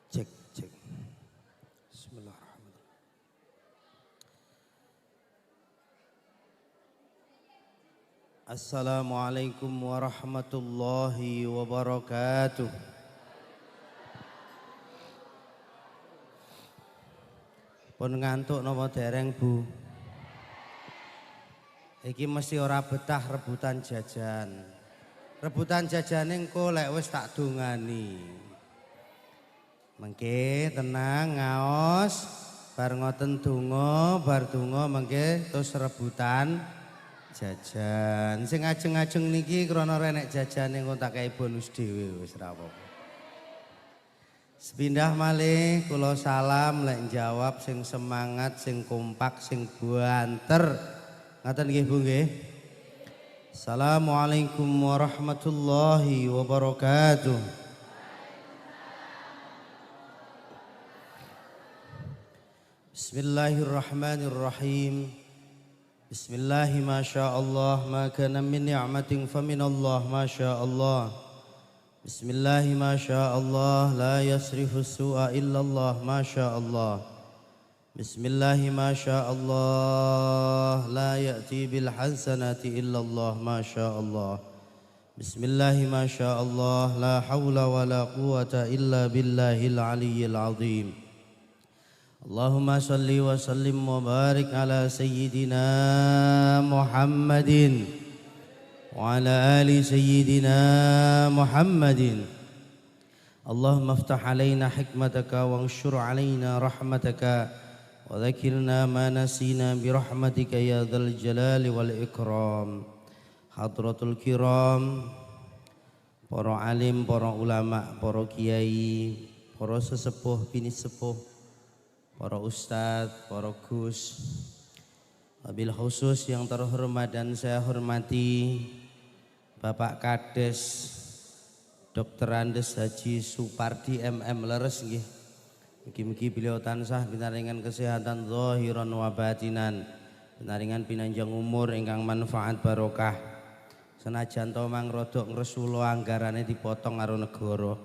Cek, cek. Bismillahirrahmanirrahim. Assalamualaikum warahmatullahi wabarakatuh. Pun ngantuk napa dereng, Bu? Iki mesti ora betah rebutan jajan. Rebutan jajane engko lek wis tak dongani. Mengke tenang ngaos, bar ngoten donga, bar donga mengke terus rebutan jajan. Sing ajeng-ajeng niki krana renek jajane engko tak kei bonus dhewe wis ra apa-apa. Sepindah malih kula salam lek jawab sing semangat, sing kompak, sing banter. Ngaten nggih Bu nggih. Assalamualaikum warahmatullahi wabarakatuh. Bismillahirrahmanirrahim. Bismillahi ma sya'allah ma kana min ni'matin faminallah ma sya'allah. Bismillahi ma sya'allah la yasrifu su'a illallah ma sya'allah. Bismillahi ma sya'allah la ya'ti bil hasanati illallah ma sya'allah. Bismillahi ma sya'allah la hawla wa la quwata illa billahil aliyyil azim. Allahumma salli wa sallim wa barik ala sayyidina Muhammadin wa ala ali sayyidina Muhammadin. Allahumma aftah alaina hikmataka wa anshur alaina rahmataka wa dzakirna ma nasina bi rahmatika ya dzal jalali wal ikram. Hadratul kiram, para alim, para ulama, para kiai, para sesepuh bini sepuh, para ustadz, para gus, wabil khusus yang terhormat dan saya hormati Bapak Kades Dr. Andes Haji Supardi MM leres nggih. Mugi-mugi beliau tansah pinaringan kesehatan zahiran wa batinan, pinaringan pinanjang umur ingkang manfaat barokah. Senajan to mang rodok ngresula anggarane dipotong karo negara.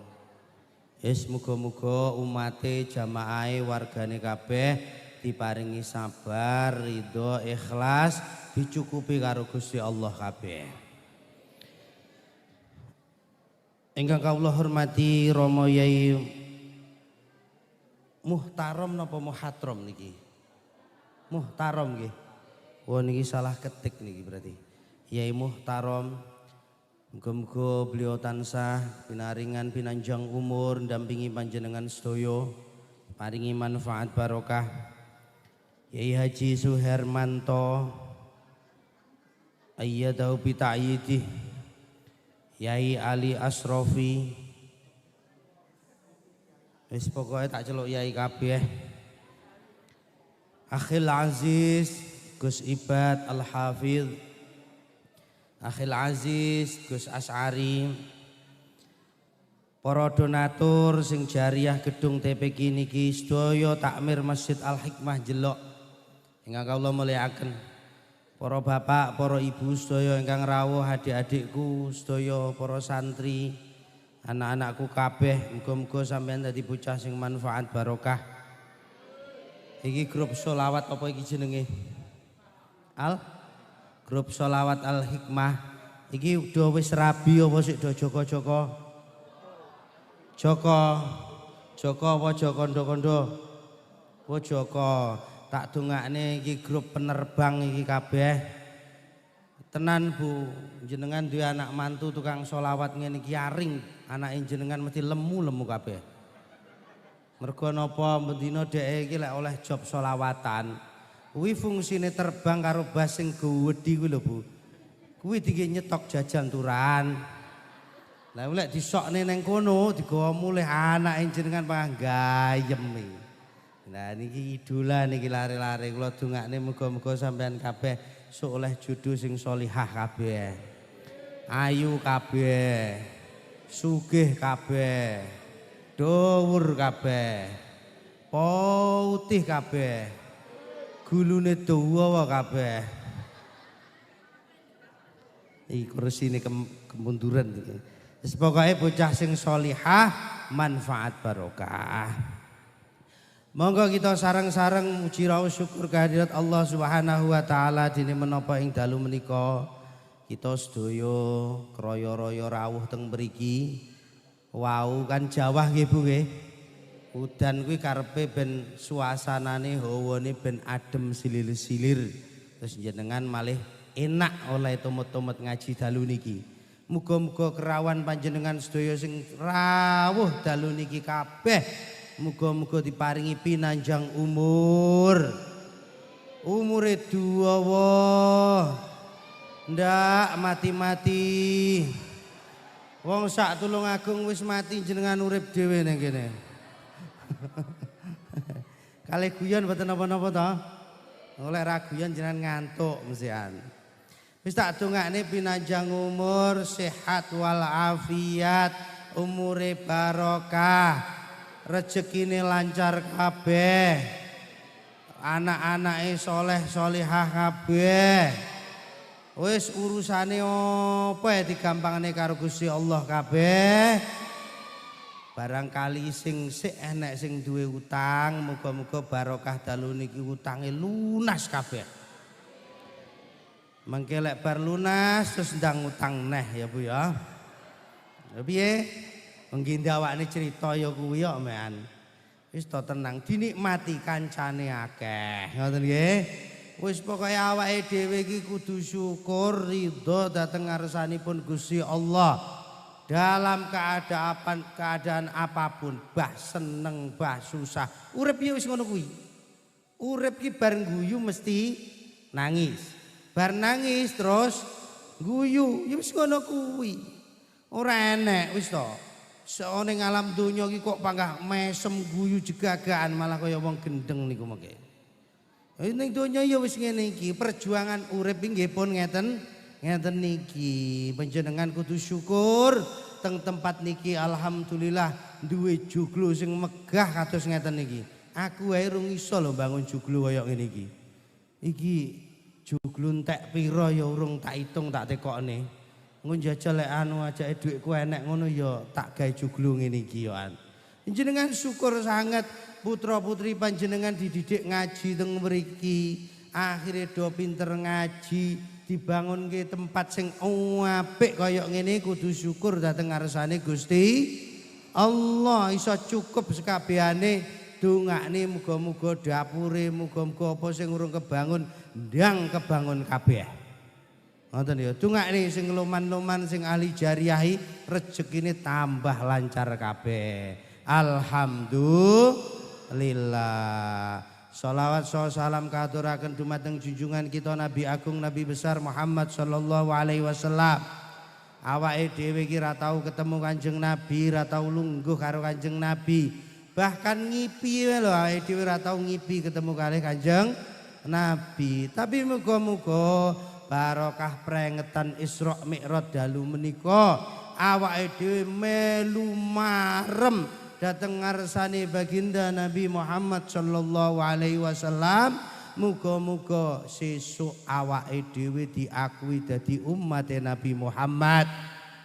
Muga-muga umate jamaahe wargane kabeh diparingi sabar, ridho, ikhlas, dicukupi karo Gusti Allah kabeh. Ingkang kawula hormati Rama Yai Muhtarom napa Muhatrom niki? Muhtarom nggih. Wah niki salah ketik niki berarti. Yai Muhtarom. Muga-muga beliau tansah pinaringan pinanjang umur, dampingi panjenengan sedaya, paringi manfaat barokah. Yai Haji Suhermanto ayyadahu bi ta'yidih. Yai Ali Asrofi. Wis pokoke tak celuk yai kabeh. Akhil Aziz Gus Ibad Al-Hafidh, Akhil Aziz Gus Asy'ari, para donatur sing jariah gedung TPQ niki sedaya takmir Masjid Al Hikmah Jelok ingkang kawula mulyakaken. Para bapak, para ibu sedaya ingkang rawuh, adik-adikku sedaya, para santri, anak-anakku kabeh, muga-muga sampeyan dadi bocah sing manfaat barokah. Iki grup sholawat apa iki jenenge? Grup sholawat Al Hikmah iki udah wis rabi apa sik do Joko-Joko? Joko apa Joko-kondo? Oh Joko. Tak dongakne iki grup penerbang iki kabeh. Tenan Bu, jenengan duwe anak mantu tukang sholawat ngene iki aring, anake jenengan mesti lemu-lemu kabeh. Mergo napa mendina dhek iki lek oleh job sholawatan. Kuwi fungsine terbang karo bas sing gedhi kuwi lho Bu. Kuwi dinggo nyetok jajan turan. Lah lek disokne neng kono digawa mulih anake jenengan panggayem iki. Nah niki idola niki lare-lare kula dongakne muga-muga sampean kabeh sok oleh jodoh sing sholihah kabeh. Ayu kabeh. Sugih kabeh. Dhuwur kabeh. Putih kabeh. Gulune dawa kabeh. Iki kursine kemunduran iki. Wis pokoke bocah sing sholihah manfaat barokah. Monggo kita sareng-sareng muji rawuh syukur kehadirat Allah Subhanahu wa taala dene menapa ing dalu menika kita sedaya kraya-raya rawuh teng mriki. Wau kan Jawa nggih Bu nggih. Udan kuwi karepe ben suasanane hawane ben adem silir-silir. Terus jenengan malih enak oleh tumut-tumut ngaji dalu niki. Muga-muga kerawan panjenengan sedaya sing rawuh dalu niki kabeh muga-muga diparingi pinanjang umur. Umure dawa. Ndak mati-mati. Wong sak Tulungagung wis mati jenengan urip dhewe ning kene. Kalih guyon mboten napa-napa to. Oleh ra guyon jenengan ngantuk mesian. Wis tak dongakne pinanjang umur, sehat wal afiat, umure barokah, rezekine lancar kabeh. Anak-anake soleh solihah kabeh. Wis urusane apa digampangane karo Gusti Allah kabeh. Barangkali sing sik enek sing duwe utang, muga-muga barokah dalu niki utange lunas kabeh. Mengke lek bar lunas terus ndang utang neh ya Bu ya. Ya piye? Mengki ndawakne crita ya kuwi ya mean. Wis to tenang dinikmati kancane akeh. Ngoten nggih. Wis pokoke awake dhewe iki kudu syukur ridho dhateng ngarsanipun Gusti Allah. Dalam keadaan apapun, bah seneng, bah susah. Urip ya wis ngono kuwi. Urip ki bar guyu mesti nangis. Bar nangis terus guyu, ya wis ngono kuwi. Ora enek wis to. Seone alam donya iki kok panggah mesem guyu jegagaan malah kaya wong gendeng niku mengke. Ning donya ya wis ngene iki, perjuangan urip nggih pun ngeten niki. Panjenengan kudu syukur teng tempat niki alhamdulillah duwe joglo sing megah kados ngeten niki. Aku wae rung iso lho bangun joglo kaya ngene iki. Iki joglo entek pira ya urung tak hitung tak tekokne. Engko njajal lek anu ajake dhuwitku enek ngono ya tak gawe joglo ngene iki ya. Panjenengan syukur sangat putra-putri panjenengan dididik ngaji teng mriki. Akhire do pinter ngaji. Dibangun ke tempat sing apik kaya ngene kudu syukur dhateng ngarsane Gusti Allah. Iso cukup sekabehane dongakne muga-muga dapure muga-muga apa sing urung kebangun ndang kebangun kabeh. Ngoten ya. Dongakne sing loman-loman sing ahli jariahi rezekine tambah lancar kabeh. Alhamdulillah. Salawat salam katuraken dumateng junjungan kita Nabi Agung Nabi besar Muhammad sallallahu alaihi wasallam. Awake dhewe iki ra tau ketemu Kanjeng Nabi, ra tau lungguh karo Kanjeng Nabi. Bahkan ngipi lho awake dhewe ra tau ngipi ketemu kalih Kanjeng Nabi. Tapi muga-muga barokah prengetan Isra Mi'raj dalu menika awake dhewe melu marem dateng ngarsane baginda Nabi Muhammad sallallahu alaihi wasallam. Muga-muga sesuk awake dhewe diakui dadi umat Nabi Muhammad,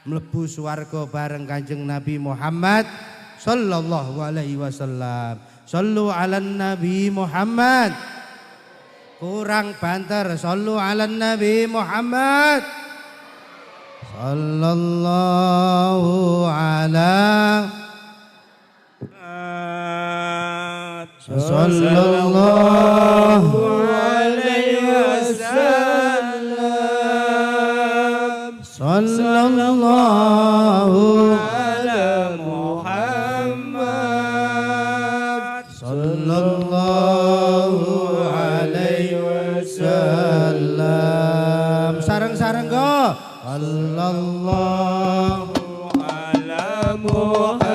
mlebu swarga bareng Kanjeng Nabi Muhammad sallallahu alaihi wasallam. Sallu ala Nabi Muhammad. Kurang banter, sallu ala Nabi Muhammad sallallahu alaihi sallallahu alaihi wasallam. Sallallahu ala Muhammad sallallahu alaihi wasallam. Sareng-sareng go. Sallallahu ala Muhammad.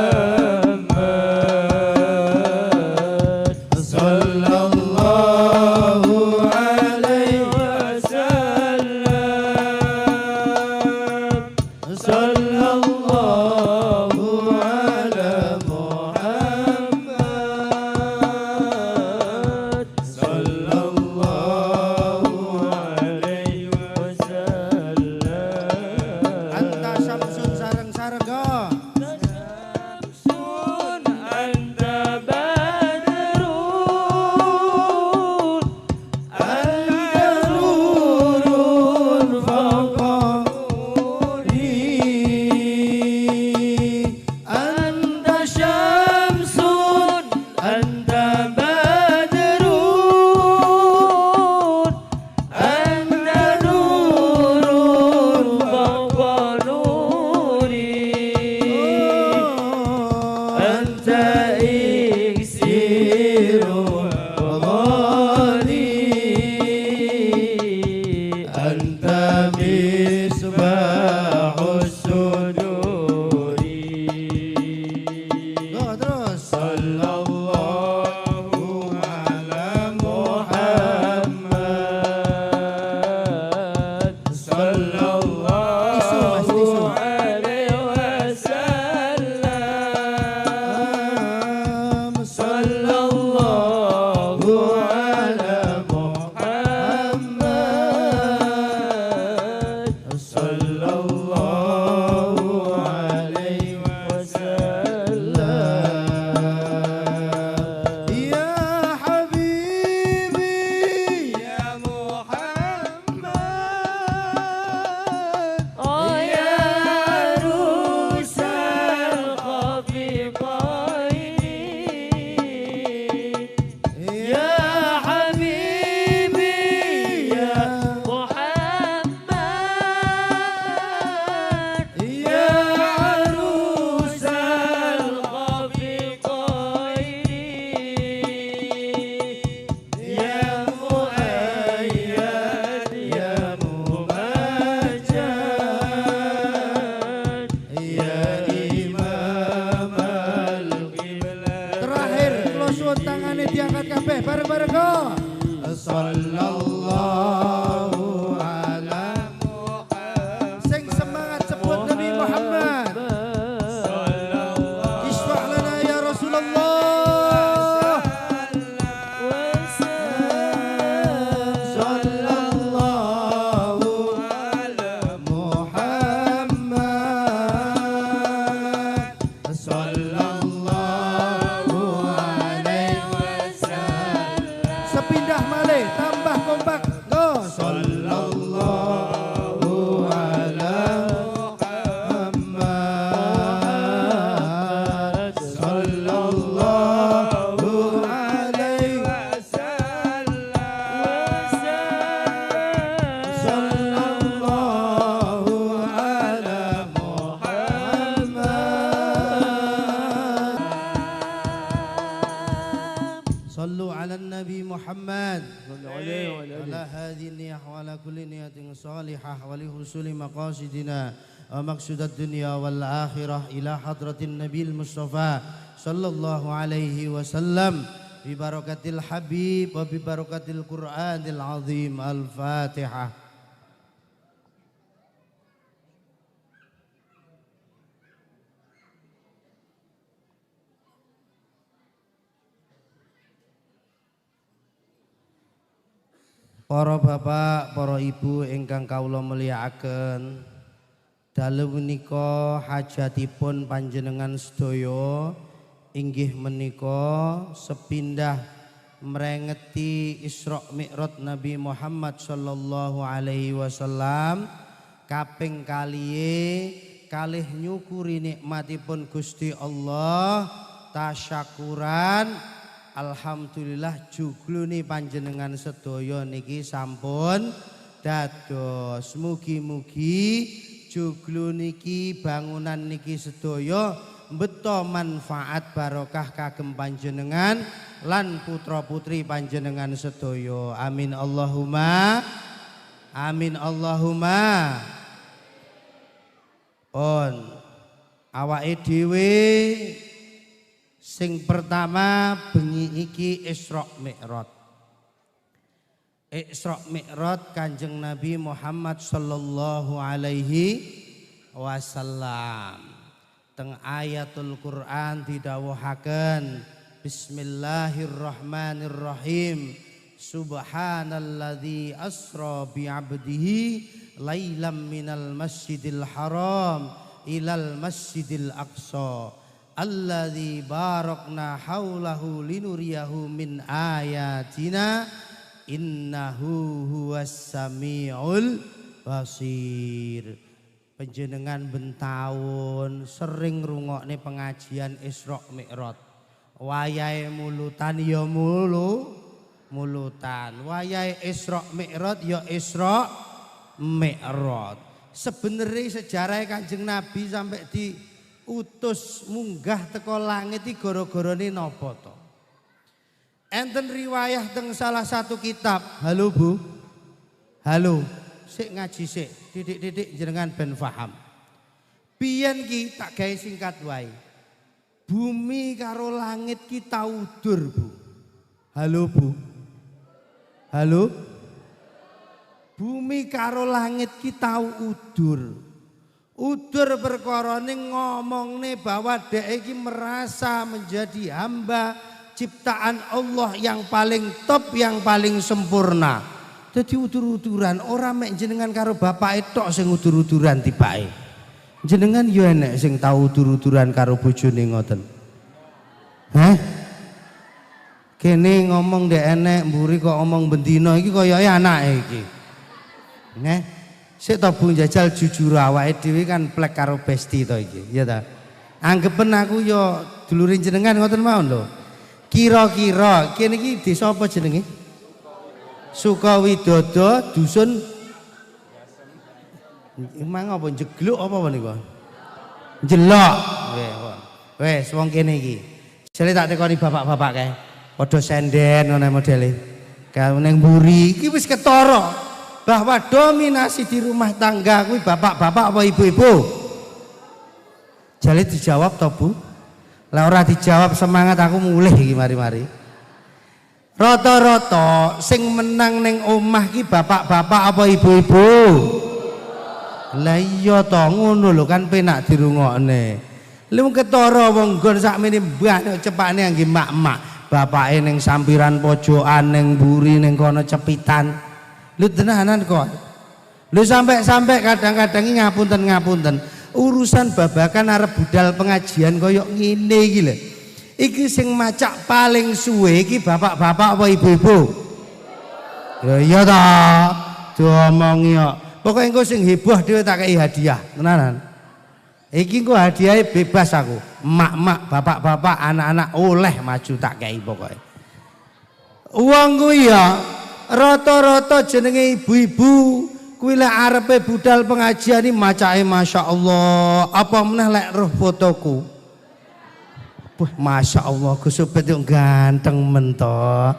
صلوا على النبي محمد صلى عليه وعلى على هذه النية وعلى كل نية صالحة ولحصول مقاصدنا ومقصود الدنيا والآخرة إلى حضرة النبي المصطفى صلى الله عليه وسلم ببركة الحبيب وببركة القرآن العظيم. الفاتحة. Para bapak, para ibu ingkang kawula mulyakaken, dalu menika hajatipun panjenengan sedaya inggih menika sepindah mrengeti Isra Mi'raj Nabi Muhammad sallallahu alaihi wasallam kaping kaliye kalih nyukuri nikmatipun Gusti Allah tasyakuran. Alhamdulillah juglune panjenengan sedaya niki sampun dados. Mugi-mugi juglu niki bangunan niki sedaya mbeta manfaat barokah kagem panjenengan lan putra putri panjenengan sedaya. Amin Allahumma amin Allahumma. On awake dhewe sing pertama bengi iki Isra Mi'raj. Isra Mi'raj Kanjeng Nabi Muhammad sallallahu alaihi wasallam. Teng ayatul Quran didhawuhaken Bismillahirrahmanirrahim. Subhanalladzi asra bi 'abdihi lailam minal masjidil haram ilal masjidil aqsa. Alladzi barakna haulahu linuriyahu min ayatina innahu huwas samiul basir. Panjenengan bentahun sering rungokne pengajian Isra Mi'raj. Wayahe mulutan ya mulutan. Wayahe Isra Mi'raj ya Isra Mi'raj. Sebenarnya sejarah Kanjeng Nabi sampai diutus munggah teko langit iki gara-garane napa to? Enten riwayah teng salah satu kitab. Halo Bu. Halo. Sik ngaji sik. Titik-titik jenengan ben paham. Biyen ki tak gawe singkat wae. Bumi karo langit ki tau udur, Bu. Halo Bu. Halo. Bumi karo langit ki tau udur. Udur perkara ning ngomongne bahwa dhek iki merasa menjadi hamba ciptaan Allah yang paling top, yang paling sempurna. Jadi udur-uduran ora mek jenengan karo bapake tok sing udur-uduran tibake. Jenengan yo enek sing tau udur-uduran karo bojone ngoten. Hah? Kene ngomong ndek enek, mburi kok omong bendina iki koyoke anake iki. Nggih. Sik to Bu njajal jujur awake dhewe kan plek karo besti to iki, ya ta. Anggepen aku yo dulure jenengan ngoten mawon lho. Kira-kira kene iki desa apa jenenge? Sukawidodo dusun emang apa jegluk apa niku? Jelok. Wes wong kene iki. Jare tak tekoni bapak-bapak kae. Padha senden ngono modele. Kae ning mburi iki wis ketara bahwa dominasi di rumah tangga kuwi bapak-bapak apa ibu-ibu? Jale dijawab to Bu? Lah ora dijawab semangat aku mulih iki mari-mari. Rata-rata sing menang ning omah ki bapak-bapak apa ibu-ibu? Lah iya to ngono lho kan penak dirungokne. Lha ketara wong nggon sakmene mbah cepakne angge mak-mak. Bapake ning sampiran pojokan ning mburi ning kono cepitan. Lho tenanan kok. Lho sampai kadang-kadang ngapunten. Urusan babakan arep budal pengajian koyok ngene iki lho. Iki sing macak paling suwe iki bapak-bapak apa ibu-ibu? Ya iya ta. Diomongi kok. Pokoke engko sing heboh dhewe tak kei hadiah, tenanan. Iki engko hadiahe bebas aku. Mak-mak, bapak-bapak, anak-anak oleh maju tak kei pokoke. Wong kuwi ya rata-rata jenenge ibu-ibu kuwi lek arepe budal pengajian iki macake masyaallah, apa meneh lek roh fotoku. Masya Allah, Gus Ubed yang ganteng mentok.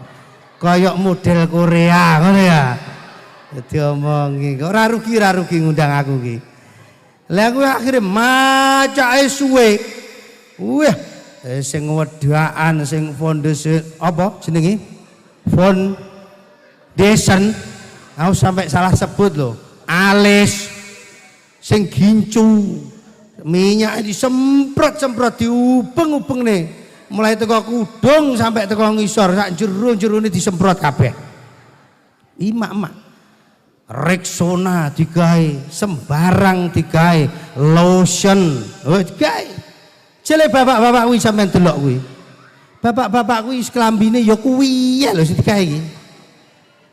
Kayak model Korea ngono ya. Dadi omongi, ora rugi ngundang aku ki. Lah aku akhire macake suwe. Wah, sing wedaan sing fondasi apa jenenge? Foundation. Aku sampai salah sebut loh. Alis sing gincu. Minyak disemprot-semprot diubeng-ubeng nih. Mulai teko kudung sampai teko ngisor sak jero-jerone disemprot kabeh. Emak-emak. Rexona digawe, sembarang digawe, lotion, digawe. Jele bapak-bapak kuwi sampean delok kuwi. Bapak-bapak kuwi klambine ya kuwi ya lho sing digawe iki.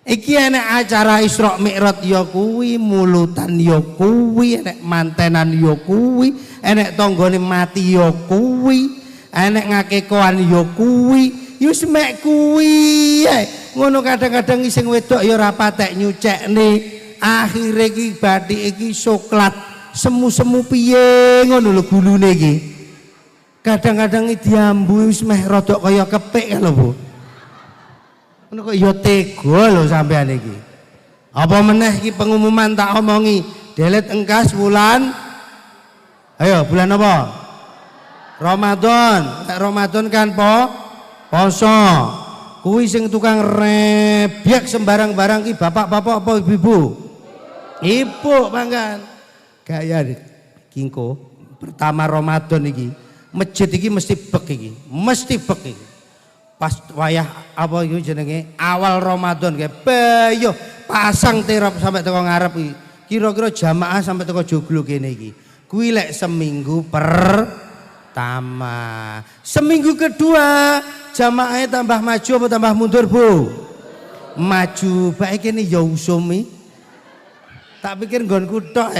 Iki enek acara Isra Mi'raj ya kuwi, mulutan ya kuwi, enek mantenan ya kuwi, enek tanggane mati ya kuwi, enek ngakekoan ya kuwi, ya semek kuwi. Ngono kadang-kadang sing wedok ya ora patek nyucekne. Akhire iki bathik iki coklat, semu-semu piye ngono lho gulune iki. Kadang-kadang diambu wis meh rada kaya kepik lho, Bu. Ngono kok ya tega lho sampean iki. Apa meneh iki pengumuman tak omongi, delet engkas bulan. Ayo, bulan apa? Ramadan. Ramadan kan poso. Kuwi sing tukang rebyek sembarang-barang ki bapak-bapak apa ibu-ibu? Ibu mangkan. Gaya kingko pertama Ramadan iki, masjid iki mesti bek iki, mesti bek iki. Pas wayah apa itu jenenge awal Ramadan kayak bayo pasang terop sampai teko ngarep iki. Kira-kira jamaah sampai teko joglo kene iki. Kuwi lek seminggu pertama. Seminggu kedua jamaahnya tambah maju apa tambah mundur, Bu? Maju. Bae kene ya usumi. Tak pikir nggonku tok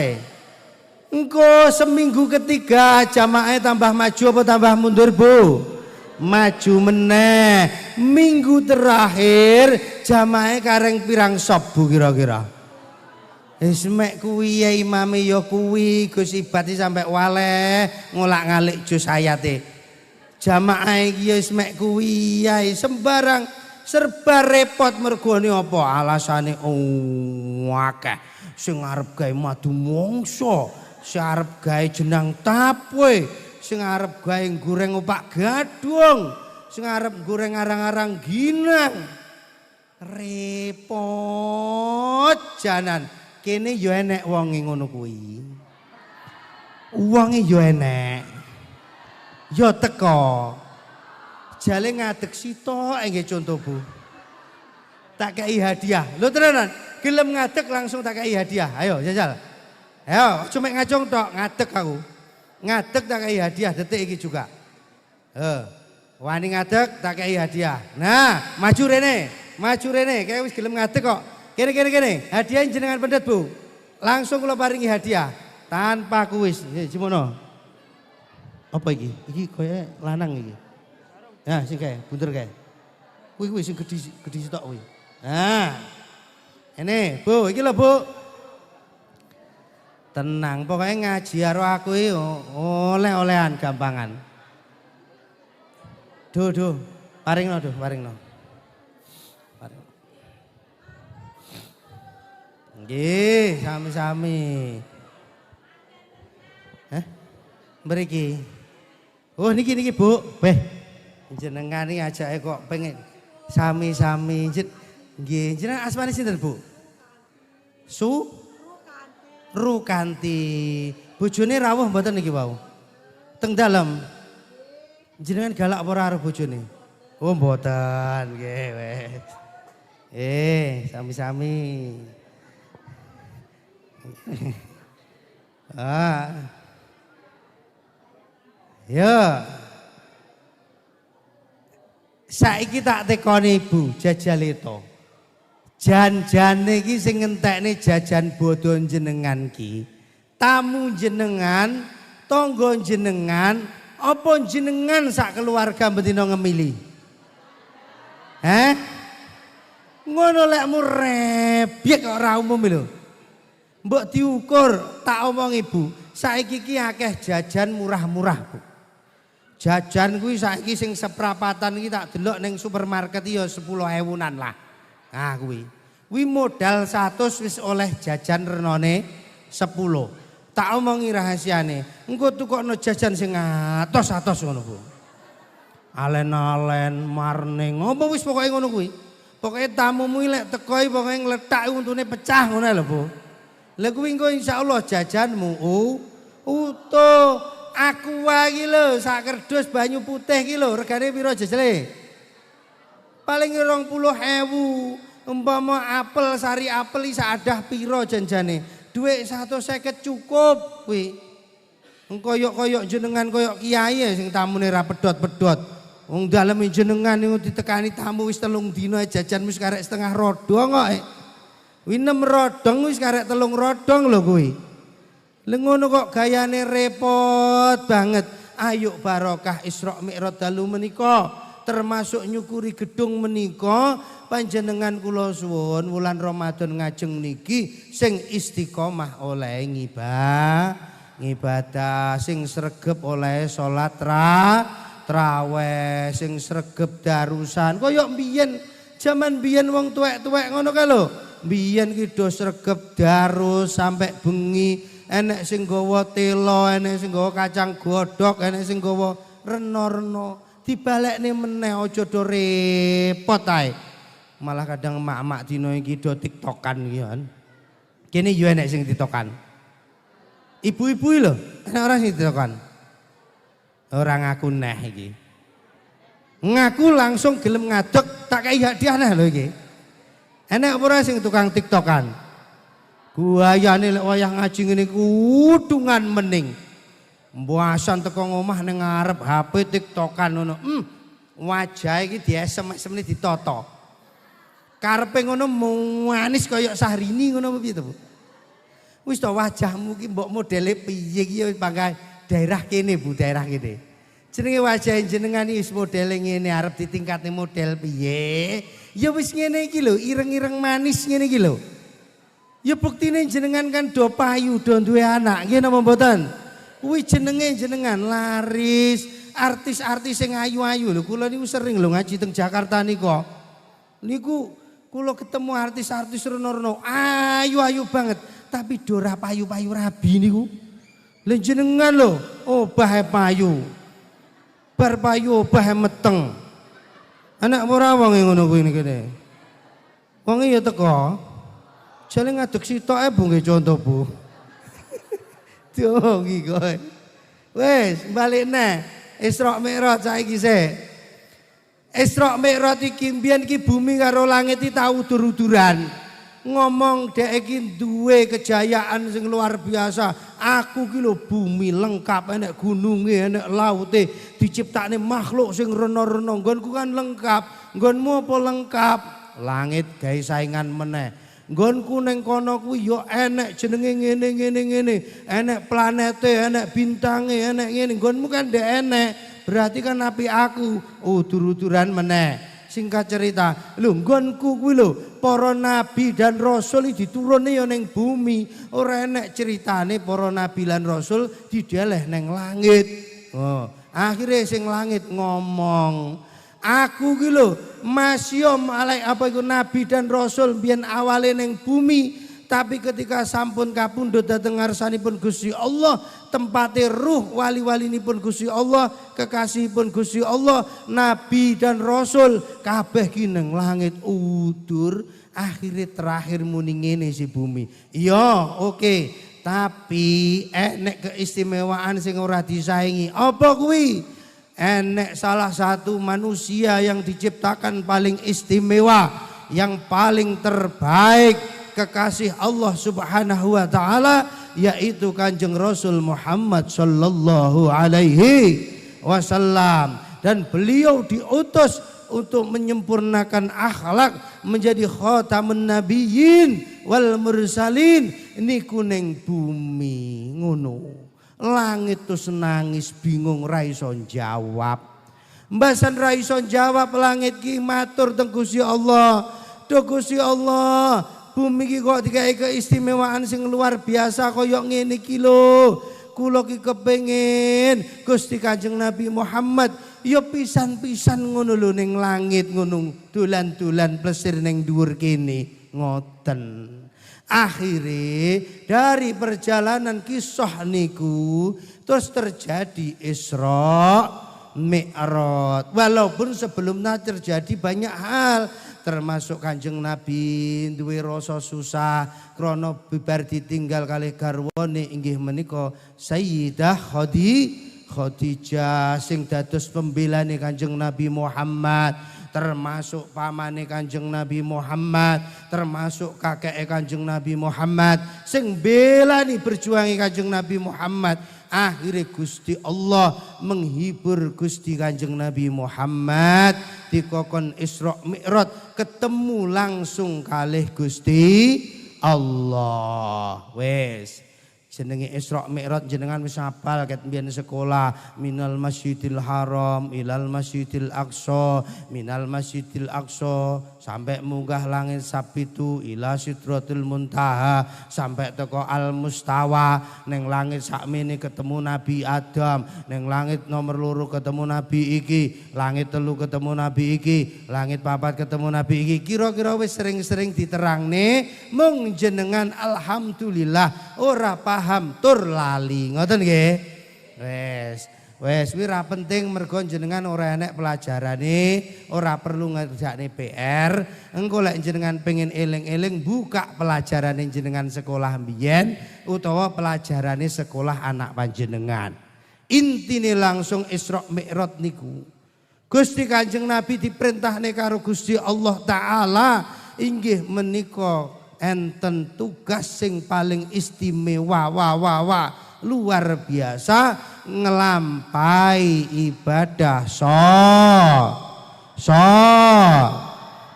Engko seminggu ketiga jamaahnya tambah maju apa tambah mundur, Bu? Maju meneh. Minggu terakhir jamaahnya kareng pirang sop, Bu, kira-kira? Semek kuwi ya imame ya kuwi Gus Ibati sampai waleh ngolak-ngalik jus ayate. Jamaah iki ya semek kuwi ya sembarang serba repot mergone apa alasane akeh. Sing arep gawe madu mongso, sing arep gawe jenang tapwe, sing arep gawe goreng opak gadung, sing arep goreng arang-arang ginang. Repot janan. Kene yo enek wonge ngono kuwi. Wonge yo enek. Yo teko. Jale ngadeg sitok nggih contoh, Bu. Tak kei hadiah. Lho tenanan, gelem ngadeg langsung tak kei hadiah. Ayo jajal. Ayo, cuma ngacung tok, ngadeg aku. Ngadeg tak kei hadiah detik iki juga. Wani ngadeg tak kei hadiah. Nah, maju rene. Maju rene, kayak wis gelem ngadeg kok. Kene, hadiah jenengan pendet, Bu. Langsung kula paringi hadiah tanpa kuis. Cimono. Apa iki? Iki kaya lanang iki. Nah, sing kae, bunter kae. Kuwi sing gedhi sitok kuwi. Nah. Ini, Bu, iki lho, Bu. Tenang, pokoknya ngaji karo aku iki oleh-olehan gampangan. Duh. Paringno. Nggih, sami-sami. Mriki. Oh niki Bu. Beh. Jenengan iki ajake kok pengen sami-sami. Nggih, jenengan asmane sinten, Bu? Rukanti. Bojone rawuh mboten niki wau? Teng dalem. Jenengan galak apa ora karo bojone? Oh mboten, nggih wis. Sami-sami. Ya. Saiki tak tekoni Ibu jajal itu. Jan-jane iki sing ngentekne jajan bodho jenengan ki. Tamu jenengan, tangga jenengan, apa jenengan sak keluarga bendina ngemili? Ngono lekmu rebyek kok ora umum lho. Mbok diukur tak omong Ibu, saiki ki akeh jajan murah-murah, Bu. Jajan kuwi saiki sing seprapatan iki tak delok ning supermarket ya 10.000-an lah. Nah kuwi. Kuwi modal 100 wis oleh jajan renone 10. Tak omongi rahasiane. Engko tukokno jajan sing atos-atos ngono ku. Alen-alen marning apa wis pokoke ngono kuwi. Pokoke tamumu lek teko pokoke ngletak untune pecah ngono lho, Bu. Lah kuwi engko insyaallah jajanmu utuh. Aqua iki lho sak kerdus banyu putih iki lho regane piro jajale? Paling 20.000. Umpama apel sari apel iki sadah piro janjane? Dhuwit 150 cukup kuwi. Koyok-koyok jenengan koyok kiai sing tamune ra pedhot-pedhot. Wong daleme jenengan niku ditekani tamu wis 3 dina jajan wis karek setengah rodong kok. Kuwi 6 rodong wis karek 3 rodong lho kuwi. Lengono kok gayane repot banget. Ayo barokah Isra Mi'raj dalu menika termasuk nyukuri gedung menika panjenengan kula suwun wulan Ramadan ngajeng niki sing istiqomah oleh ngibadah sing sregep oleh salat traweh sing sregep darusan kaya mbiyen jaman mbiyen wong tuwek-tuwek ngono kae lho mbiyen ki do sregep darus sampai bengi. Enek sing gawa telo, enek sing gawa kacang godhog, enek sing gawa reno-reno. Dibalekne meneh aja do repot ae. Malah kadang mak-mak dina iki do tiktokan iki kan. Kene yo enek sing tiktokan. Ibu-ibu lho, enek ora sing tiktokan. Ora ngaku neh iki. Ngaku langsung gelem ngadeg tak kei hadiah neh lho iki. Enek ora sing tukang tiktokan? Guayane lek wayah ngaji ngene kudungan mening. Mbuasan teko ngomah ning ngarep HP tiktokan ngono. Wajah iki diesem-esem ditata. Karepe ngono manis kaya Syahrini ngono piye to, Bu? Wis to wajahmu ki mbok modele piye ki ya pangkae daerah kene, Bu, daerah kene. Jenenge wajah jenengan iki wis modele ngene arep ditingkatne model piye? Ya wis ngene iki lho, ireng-ireng manis ngene iki lho. Ya buktine jenengan kan do payu do duwe anak nggih napa mboten? Kuwi jenenge jenengan laris, artis-artis sing ayu-ayu lho. Kula niku sering lho ngaji teng Jakarta nika. Niku kula ketemu artis-artis reno-reno ayu-ayu banget, tapi do ra payu-payu rabi niku. Lha jenengan lho, obah payu. Bar payu obah meteng. Anak ora wong ngono kuwi kene. Wong ya teko jale ngadeg sitoke Bu nggih conto Bu. Dongi kowe. Wis balik neh. Isra Mi'raj saiki sik. Isra Mi'raj iki mbiyen ki bumi karo langit iki tau udur-uduran. Ngomong dhek iki duwe kejayaan sing luar biasa. Aku ki lho bumi lengkap enek gununge, enek laute, diciptakne makhluk sing rena-rena. Nggonku kan lengkap. Nggonmu apa lengkap? Langit gawe saingan meneh. Nggonku ning kono kuwi ya enek jenenge ngene. Enek planete, enek bintange, enek ngene. Nggonmu kan ndek enek. Berarti kan api aku udur-uduran meneh. Singkat cerita, lho nggonku kuwi lho para nabi dan rasul diturunne ya ning bumi. Ora enek ceritane para nabi lan rasul dideleh ning langit. Oh, akhirnya sing langit ngomong. Aku ki lho masyom alaik apa iku nabi dan rasul biyen awale ning bumi tapi ketika sampun kapundhut dhateng ngarsanipun Gusti Allah tempate ruh wali-walinipun Gusti Allah kekasihipun Gusti Allah nabi dan rasul kabeh ki ning langit udur akhirnya terakhir muni ngene si bumi. Iya oke. Tapi enek keistimewaan sing ora disaingi. Apa kuwi? Enek salah satu manusia yang diciptakan paling istimewa, yang paling terbaik kekasih Allah Subhanahu wa taala yaitu Kanjeng Rasul Muhammad sallallahu alaihi wasallam dan beliau diutus untuk menyempurnakan akhlak menjadi khatamun nabiyyin wal mursalin niku ning bumi ngono. Langit terus nangis bingung ra iso jawab. Mbasan ra iso jawab langit ki matur teng Gusti Allah. Duh Gusti Allah, bumi ki kok dikai keistimewaan sing luar biasa kaya ngene iki lho. kula ki kepengin Gusti Kanjeng Nabi Muhammad ya pisan-pisan ngono lho ning langit ngono dolan-dolan plesir ning dhuwur kene ngoten. Akhirnya dari perjalanan kisah niku terus terjadi Isra Mi'raj. Walaupun sebelumnya terjadi banyak hal, termasuk Kanjeng Nabi duwe rasa susah krana bibar ditinggal kalih garwane inggih menika Sayyidah Khadijah sing dados pembelane Kanjeng Nabi Muhammad. Termasuk pamane Kanjeng Nabi Muhammad, termasuk kakek Kanjeng Nabi Muhammad sing belani berjuangi Kanjeng Nabi Muhammad. Akhirnya Gusti Allah menghibur Gusti Kanjeng Nabi Muhammad dikokon Isra Mi'raj ketemu langsung kalih Gusti Allah. Wes jenenge Isra Mi'raj jenengan wis hafal ket mbiyen sekolah minal Masjidil Haram ilal Masjidil Aqsa, minal Masjidil Aqsa sampai munggah langit sabitu ila Sidratul Muntaha sampai teko Al Mustawa neng langit sakmene ketemu Nabi Adam, neng langit nomor loro ketemu Nabi iki, langit telu ketemu Nabi iki, langit papat ketemu Nabi iki. Kira-kira wis sering-sering diterangne mung jenengan alhamdulillah ora paham tur lali ngoten nggih. Wes kuwi ra penting mergo jenengan ora enek pelajarane, ora perlu ngerjakne PR. Engko lek jenengan pengen eling-eling buka pelajarane jenengan sekolah mbiyen utawa pelajarane sekolah anak panjenengan. Intine langsung Isra Mi'raj niku Gusti Kanjeng Nabi diperintahne karo Gusti Allah Ta'ala inggih menika enten tugas sing paling istimewa luar biasa ngelampai ibadah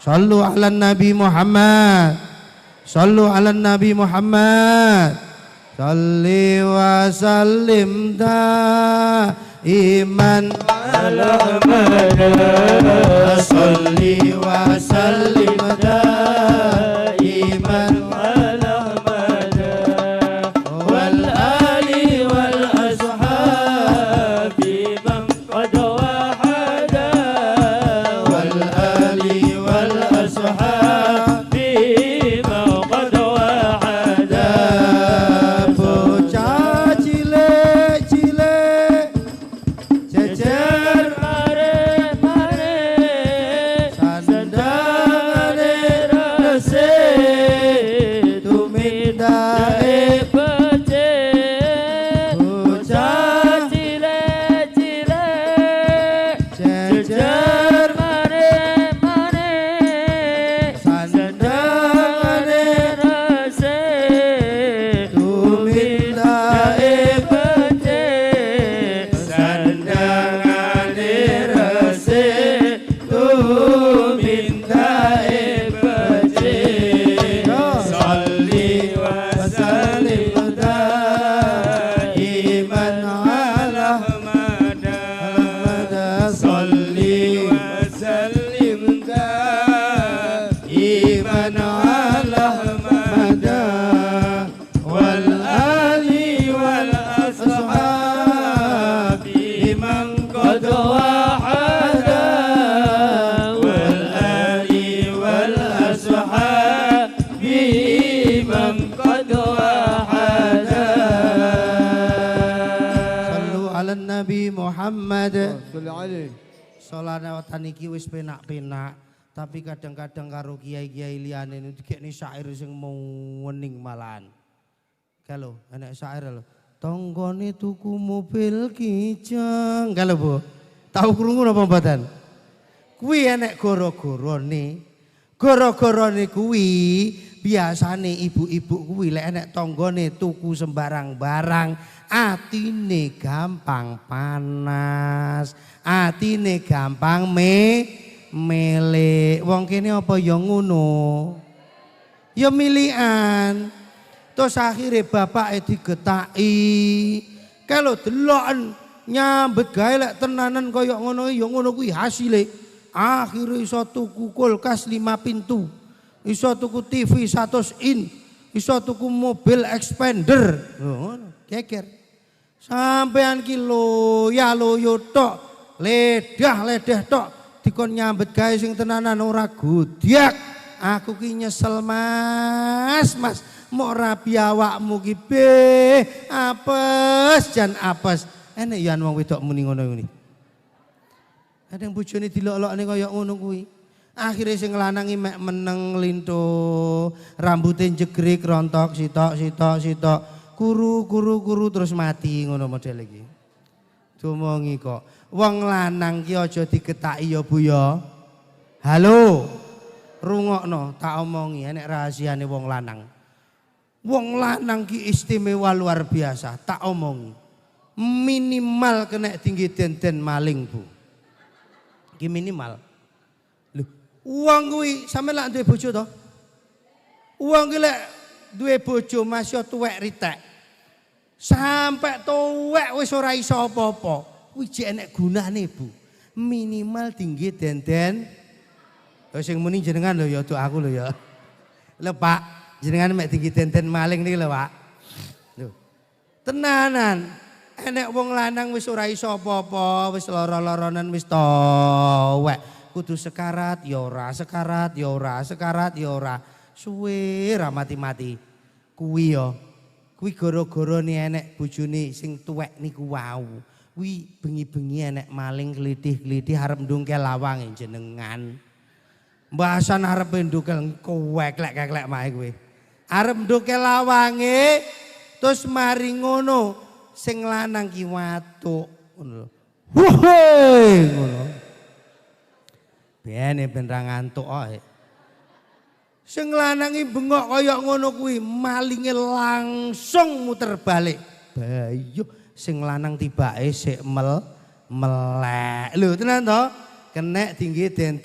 sallu ala Nabi Muhammad, sallu ala Nabi Muhammad, salli wa sallim iman ala Muhammad, salli wa sallim iman ala Muhammad wal ali wal ashabi man qad wahada wal ali wal ashabi man qad wahada. Bocah cilik-cilik jejer mare-mare sandangane resik tumindae becik. Bocah cilik-cilik jejer mare-mare sandangane resik tumindae becik. Sandangane resik tumindae becik. Salli wa sallim daiman ala Muhammad, salli wa sallim daiman ala Muhammad wal ali wal ashabi man qad wahada wal ali wal ashabi man qad wahada. Sallu ala Nabi Muhammad. Sholawatan iki wis penak-penak, tapi kadang-kadang karo kiai-kiai liyane niku dikekne syair sing wening malahan. Kalau enek syair lho. Tonggone tuku mobil kijang. Kalau Bu, tahu krungu napa mboten? Kuwi enek gara-garane. Gara-garane kuwi biasane ibu-ibu kuwi lek enek tonggone tuku sembarang barang atine gampang panas, atine gampang melek. Wong kene apa ya ngono? Ya milian. Terus akhirnya bapak digetaki. Kalau deloken nyambet gawe lek tenanan kaya ngono ya ngono kuwi hasile. Akhirnya iso tuku kulkas 5 pintu. Iso tuku TV 100 in. Iso tuku mobil expander. Ngono, geger. Sampean ki loyo tok, ledah tok dikon nyambet gawe sing tenanan ora gudyak. Aku ki nyesel Mas. Mok rabi awakmu ki be apes jan apes. Enek yan wong wedok muni ngono ngene. Kadang bojone dilok-lokne kaya ngono kuwi. Akhire sing lanang iki mek meneng lintu, rambute jegrik rontok sitok. Kuru terus mati ngono model iki. Dumongi kok. Wong lanang ki aja digetaki ya Bu ya. Halo. Rungokno tak omongi enek rahasiane wong lanang. Wong lanang ki istimewa luar biasa, tak omongi. Minimal kena tinggi den maling Bu. Ki minimal. Lho, wong kuwi sampe lak duwe bojo to? Wong ki lek duwe bojo masih tuwek ritek. Sampai tuwek wis ora iso apa-apa. Kuwi jek enek gunane Bu. Minimal tinggi den. Sing muni jenengan lho ya, aku lho ya. Lho Pak, jenengan mek tinggi den maling niki lho Pak. Lho. Tenanan, enek wong lanang wis ora iso apa-apa, wis lara-laranan wis tuwek. Kudu sekarat ya ora, sekarat ya ora. Suwe ra mati-mati. Kuwi ya. Kuwi gara-gara enek bojone sing tuwek niku wau. Kuwi bengi-bengi enek maling klithih-klithih arep ndungkel lawange jenengan. Mbahasan arep ndungkel keklek-keklek mae kowe. Arep ndungkel lawange terus mari ngono sing lanang ki watuk ngono lho. Woi ngono. Bene ben ra ngantuk ae. Sing lanangi bengok kaya ngono kuwi malinge langsung muter balik. Bayo sing lanang tibake sik melek. Lho tenan to? Kenek tinggi den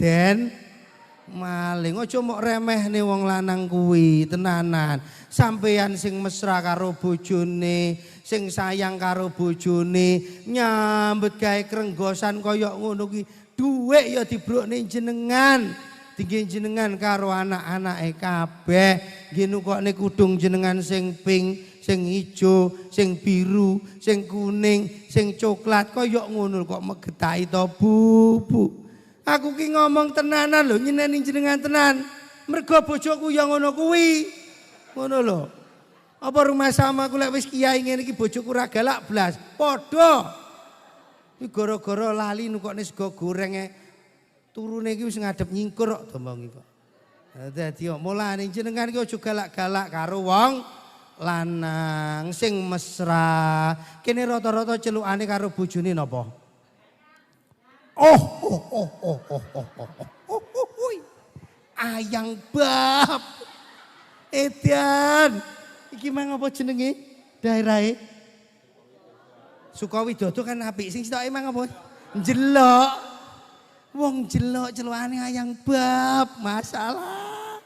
maling. Aja mok remehne wong lanang kuwi tenanan. Sampeyan sing mesra karo bojone, sing sayang karo bojone, nyambet gawe krenggosan kaya ngono kuwi dhuwit ya dibrukne jenengan. Tinggi jenengan karo anak-anake kabeh nggih nukokne kudung jenengan sing pink, sing ijo, sing biru, sing kuning, sing coklat kaya ngono kok megetaki to Bu. Aku ki ngomong tenanan lho nyeneni jenengan tenan. Mergo bojoku ya ngono kuwi. Ngono lho. Apa rumah sama aku lek wis kiai ngene iki bojoku ra galak blas. Padha. Iki gara-gara lali nukokne sego goreng turune iki wis ngadep nyingkur kok domong kok. Dadi mulane jenengan iki aja galak-galak karo wong lanang sing mesra. Kene rata-rata celukane karo bojone napa? Ayang bab. Edian. Iki mang apa jenenge? Daerahe? Sukawidodo kan apik. Sing sitoke mang apa? Njelok. Wong jelok celukane ayang bab, masalah.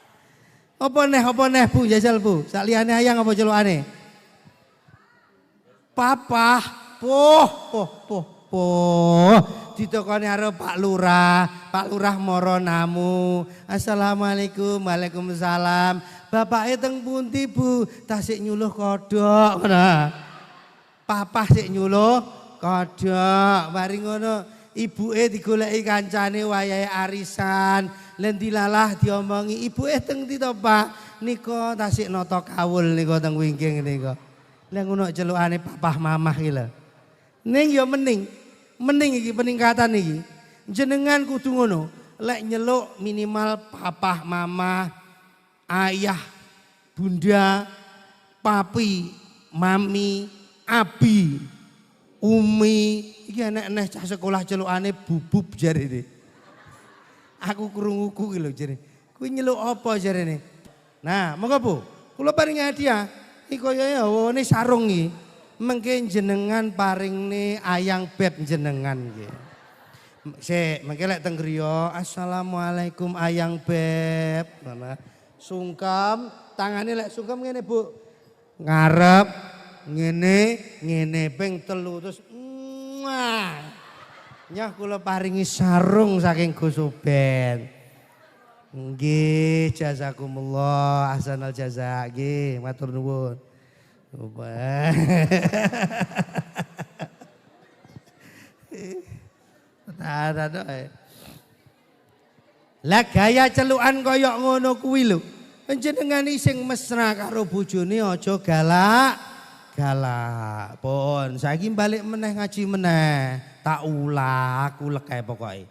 Apa neh Bu jajal Bu? Saliyane ayang apa celukane? Papa, poh. Ditokone karo Pak Lurah mara namu. Assalamualaikum, waalaikumsalam. Bapake teng pundi Bu? Tasik nyuluh kodhok ngono. Papa sik nyuluh kodhok, mari ngono. Ibuke digoleki kancane wayahe arisan. Len dilalah diomongi ibuke teng ndi to Pak? Nika tasik nata kawul nika teng wingking nika. Lah ngono celukane papah mamah iki lho. Ning ya mending iki peningkatan iki. Jenengan kudu ngono. Lek nyeluk minimal papah mamah, ayah, bunda, papi, mami, abi, umi. Iki enek-enek cah sekolah celukane bubub jarene. Aku krungu kuwi lho jarene. Kuwi nyeluk apa jarene? Nah, monggo Bu. Kula paringi hadiah. Iki kaya wone sarung iki. Mengke jenengan paringne ayang beb jenengan nggih. Sik, mengke lek teng griya, assalamualaikum ayang beb. Mana? Sungkem, tangane lek sungkem ngene Bu. Ngarep ngene ping 3 terus nyah kula paringi sarung saking Gus Uben. Nggih, jazakumullah ahsanal jaza. Nggih, matur nuwun. Lah gaya celukan koyok ngono kuwi lho. Panjenengan sing mesra karo bojone aja galak. Pun saiki balik meneh ngaji meneh. Tak ulah aku lek pokoke.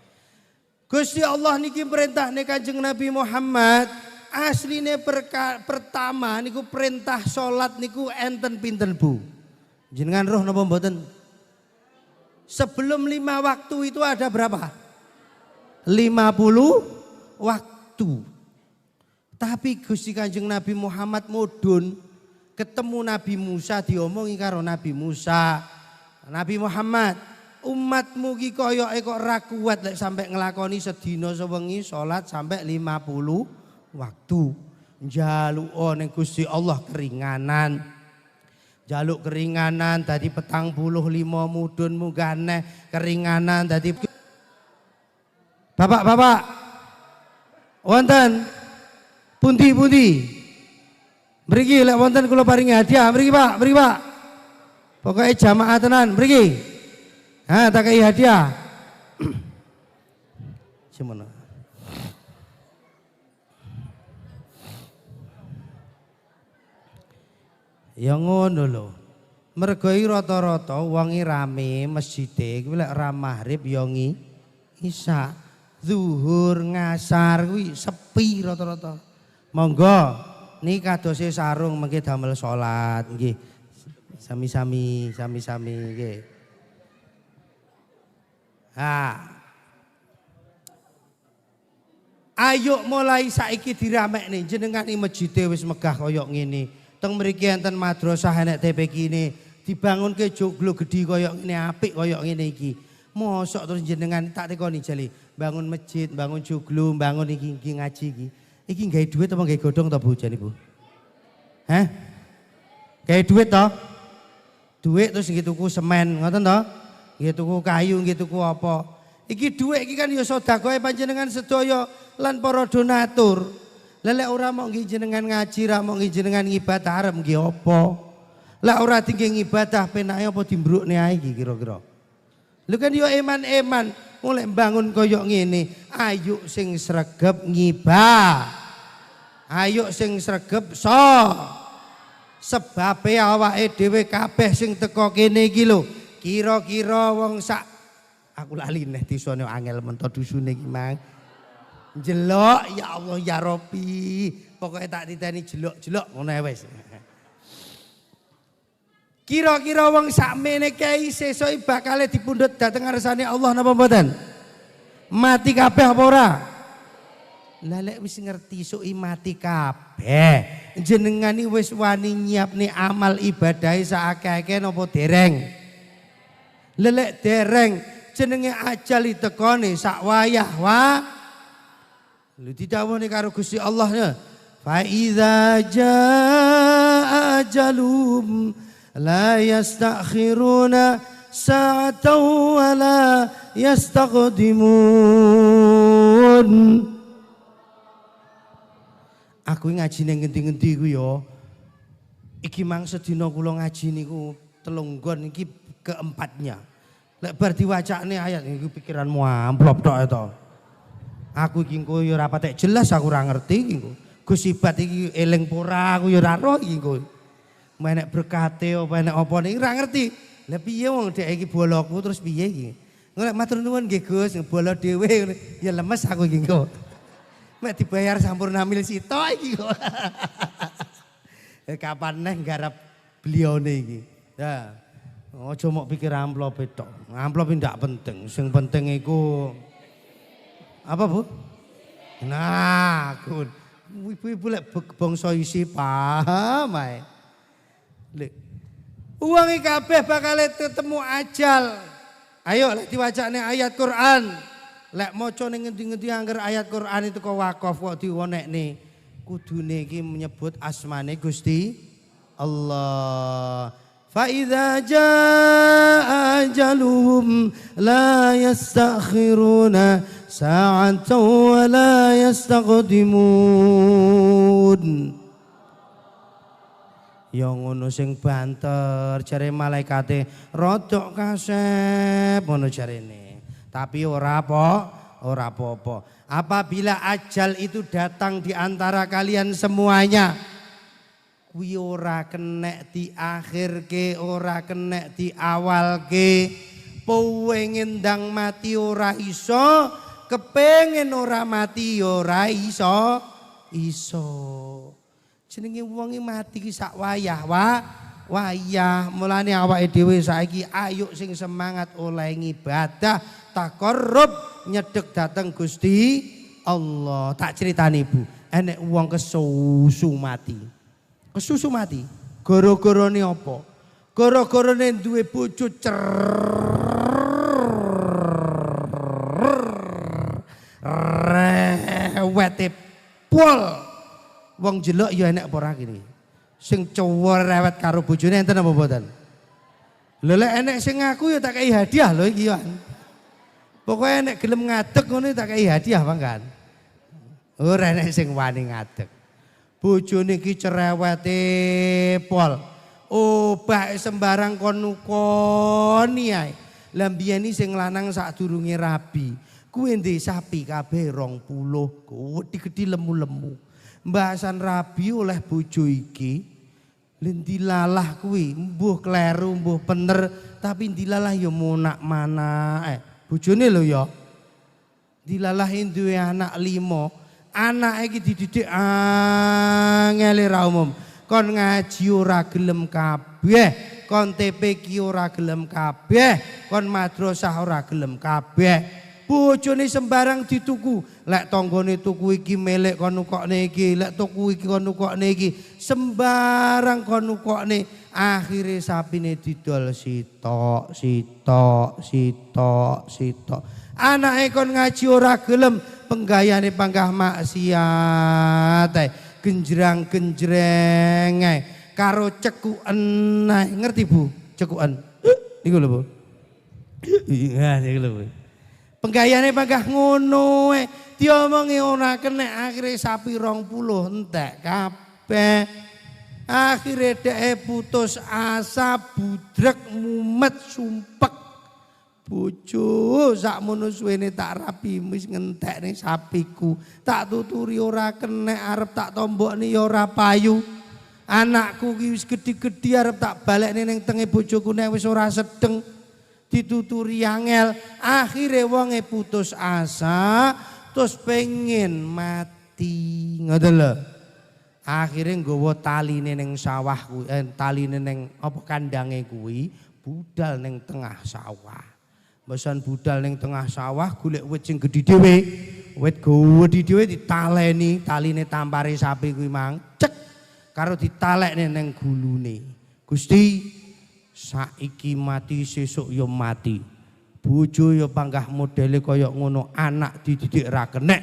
Gusti Allah niki perintahne Kanjeng Nabi Muhammad. Asline pertama niku perintah salat niku enten pinten Bu? Jenengan roh napa mboten? Sebelum 5 waktu itu ada berapa? 50 waktu. Tapi Gusti Kanjeng Nabi Muhammad mudhun ketemu Nabi Musa diomongi karo Nabi Musa. Nabi Muhammad, umatmu ki koyoke kok ra kuat lek sampai nglakoni sedina sewengi salat sampai 50 waktu. Njaluk ning Gusti Allah keringanan. Jaluk keringanan tadi 45 mudhun munggah keringanan tadi. Bapak-bapak wonten pundi-pundi mriki lek wonten kula paringi hadiah mriki Pak, Pokoke jamaah tenan mriki. Ha tak kei hadiah. Semono. Ya ngono lho. Mergo rata-rata wong rame masjide kuwi lek ra maghrib ya isya. Zuhur ngasar kuwi sepi rata-rata. Monggo niki kadose sarung mengke damel salat nggih. Sami-sami nggih. Ayo mulai saiki diramekne jenengan iki masjide wis megah kaya ngene. Teng mriki enten madrasah enek TPQ ini dibangunke joglo gedhi kaya ngene apik kaya ngene iki. Mosok terus jenengan tak tekoni jali bangun masjid, bangun joglo, bangun iki ngaji iki. Iki gawe duit apa gawe godhong to Bu jane Bu? Hah? Gawe duit to? Duit terus nggih tuku semen ngoten to? Nggih tuku kayu, nggih tuku apa? Iki duit iki kan ya sedekah panjenengan sedaya lan para donatur. Lelek ora mau nggih jenengan ngaji, ra mau nggih jenengan ngibadah arep nggih apa? Lah ora tinggi ngibadah penake apa dimbrukne ae iki kira-kira. Lho kan yo eman-eman mulai bangun koyok ngene, ayo sing sregep ngibah. Ayo sing sregep sebabe awake dhewe kabeh sing teko kene iki lho. Kira-kira wong sak aku lali neh disone angel mento dusune iki Mang. Jelok ya Allah ya Rabbi. Pokoke tak titeni jelok-jelok ngono wis. Kira-kira wong sakmene kae sesuk bakal dipundhut dhateng ngarsane Allah napa mboten? Mati kabeh apa ora? Lah lek wis ngerti suki mati kabeh, jenengan iki wis wani nyiapne amal ibadahe sakake napa dereng? Lelek dereng jenenge ajal ditekone sak wayah Lho didhawuhne karo Gusti Allah ya. Fa iza jaa ajalum la yastakhiruna sa'atan wa la yastaqdimun. Aku ngaji ning ngendi-ngendi ku ya. Iki mang sedina kula ngaji niku telung nggon iki keempatnya. Lek bar diwacane ayat niku pikiranmu amplop tok to. Aku iki engko ya ora patek jelas aku ora ngerti iki engko. Gus Ibat iki eling pora aku ya ora roh iki engko. Menek berkate apa enek apa ning ora ngerti. Lah piye wong dhek iki boloku terus piye iki? Nek matur nuwun nggih Gus, bolo dhewe ya lemes aku iki engko. Mek dibayar sampurna mil sito iki kok. Kapan neh nggarap belione iki. Ya. Aja mok pikir amplop tok. Amplop ndak penting, sing penting iku apa Bu? Nah, kun. Ibu-ibu lek bangsa isi paham ae. Lek uang iki kabeh bakal ketemu ajal. Ayo lek diwacane ayat Quran. Lek maca ning ngendi-ngendi angger ayat Quran itu kok wakaf kok diwonekne. Kudune iki menyebut asmane Gusti Allah. Fa idza jaa ajaluhum la yastakhiruna sa'atan wa la yastaqdimun. Ya ngono sing banter jare malaikate rodok kasep ngono jarene. Tapi ora apa-apa. Apabila ajal itu datang di antara kalian semuanya, kuwi ora kenek diakhirke, ora kenek diawalke. Pengen ndang mati ora iso, kepengen ora mati ora iso. Jenenge wong mati ki sak wayah wayah. Mulane awake dhewe saiki ayo sing semangat oleh ngibadah, taqarrub nyedhek dateng Gusti Allah. Tak critani Bu, enek wong kesusu mati. Kesusu mati. Gara-garane apa? Gara-garane duwe bojo rewete pol. Wong jelek ya enek apa ora kene. Sing cowok rewet karo bojone enten apa mboten? Lha lek enek sing ngaku ya tak kei hadiah lho iki kan. Pokoke enek gelem ngadeg ngono tak kei hadiah Bang kan. Ora enek sing wani ngadeg. Bojone iki cerewete pol. Obah sembarang kon nukoni ae. Lah mbiyene sing lanang sadurunge rabi. Kuwi ndek sapi kabeh 20, gedhi lemu-lemu. Mbahasan rabi oleh bojo iki dilalah kuwi mbuh kleru mbuh bener tapi dilalah ya monak mana bojone lho ya dilalahin duwe anak 5 anake iki dididik angel ra umum kon ngaji ora gelem kabeh kon TP ki ora gelem kabeh kon madrasah ora gelem kabeh bojone sembarang dituku lek tanggane tuku iki melek kon nukokne iki lek tuku iki kon nukokne iki sembarang kon nukokne akhire sapine didol sitok anake kon ngaji ora gelem penggayane panggah maksiat genjrang-genjreng karo cekuken ngerti Bu cekuken niku lho Bu niku lho Bu penggayane panggah ngono diomongi ora kena akhire sapi 20 entek kabeh akhire dhek putus asa budrek mumet sumpek bojo sakmono suwene tak rapi wis ngentekne sapiku tak tuturi ora kena arep tak tombokne ya ora payu anakku ki wis gedhi-gedhi arep tak balekne ning tenge bojoku nek wis ora sedeng dituturi angel akhire wonge putus asa terus pengen mati ngoten lho akhire nggawa taline ning sawah kuwi taline ning apa kandange kuwi budal ning tengah sawah mbosan budal ning tengah sawah golek wit sing gedhi dhewe wit gedhi dhewe ditaleni taline tampare sapi kuwi mang cek karo ditalekne ning gulune Gusti saiki mati sesuk yo mati bojo yo panggah modele kaya ngono anak dididik ra kenek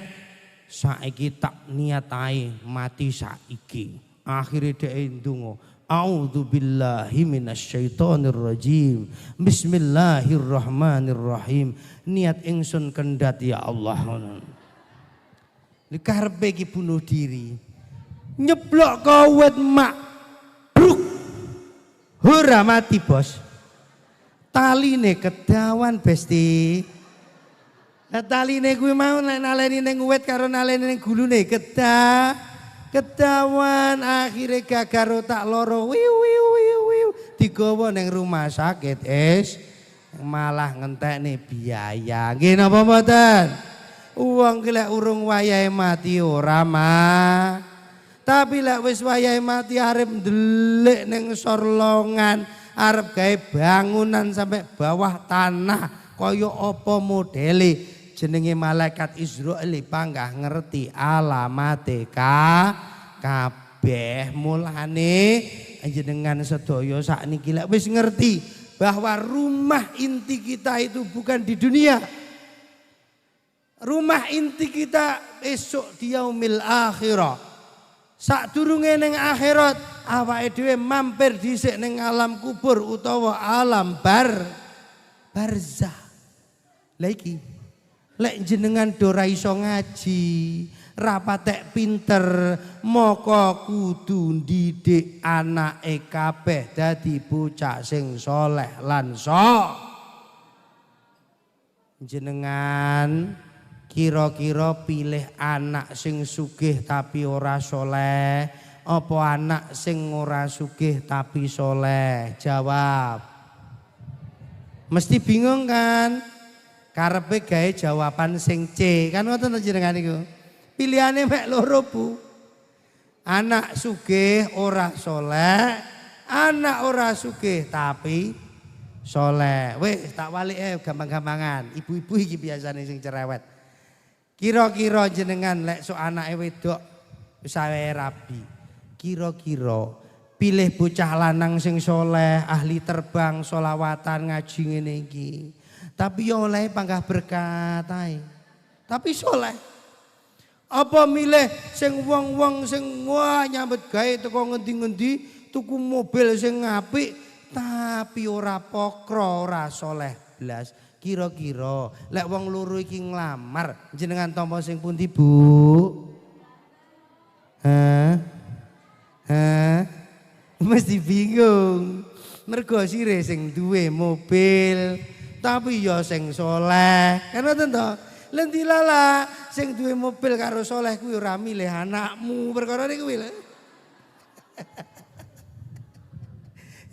saiki tak niat ae mati saiki akhire dhek ndonga a'udzubillahi minasyaitonir rajim bismillahirrahmanirrahim niat ingsun kendhat ya Allah karepe iki bunuh diri nyeblok kawet mak ora mati bos taline kedawan besti taline kuwi mau nek naleni ning wit karo naleni ning gulune kedawan akhire gagar otak loro wiu digawa ning rumah sakit malah ngentekne biaya nggih napa mboten wong ki lek urung wayahe mati ora mah tapi lek wis wayahe mati arep ndelik ning sorlongan, arep gawe bangunan sampai bawah tanah kaya apa modele jenenge malaikat Israil panggah ngerti alamate kabeh mulane jenengan sedaya sakniki lek wis ngerti bahwa rumah inti kita itu bukan di dunia. Rumah inti kita esok di yaumil akhirah. Sadurunge ning akhirat awake dhewe mampir dhisik ning alam kubur utawa alam barzah. Lah iki lek jenengan do ra iso ngaji, ra patek pinter, moko kudu ndidik anake kabeh dadi bocah sing saleh lan Jenengan kira-kira pilih anak sing sugih tapi ora soleh, apa anak sing ora sugih tapi soleh? Jawab. Mesti bingung kan? Karepe gawe jawaban sing C. Kan ngoten jenengan iku. Pilihane mek loro, Bu. Anak sugih ora soleh, anak ora sugih tapi soleh. Weh tak walik gampang-gampangan. Ibu-ibu iki biasane sing cerewet. Kira-kira jenengan lek sok anake wedok wis awe rabi. Kira-kira pilih bocah lanang sing soleh, ahli terbang, solawatan, ngaji ngene iki. Tapi yo oleh panggah berkat ae. Tapi soleh. Apa milih sing wong-wong sing wah nyambut gawe teko ngendi-ngendi tuku mobil sing apik tapi ora pokro, ora soleh blas. Kira-kira lek wong loro iki nglamar jenengan tampa sing pundi, Bu? Hah? Mesti bingung. Mergo sire sing duwe mobil tapi ya sing soleh. Kan ngoten to? Lendilala sing duwe mobil karo soleh kuwi ora milih anakmu perkara niku kuwi lho.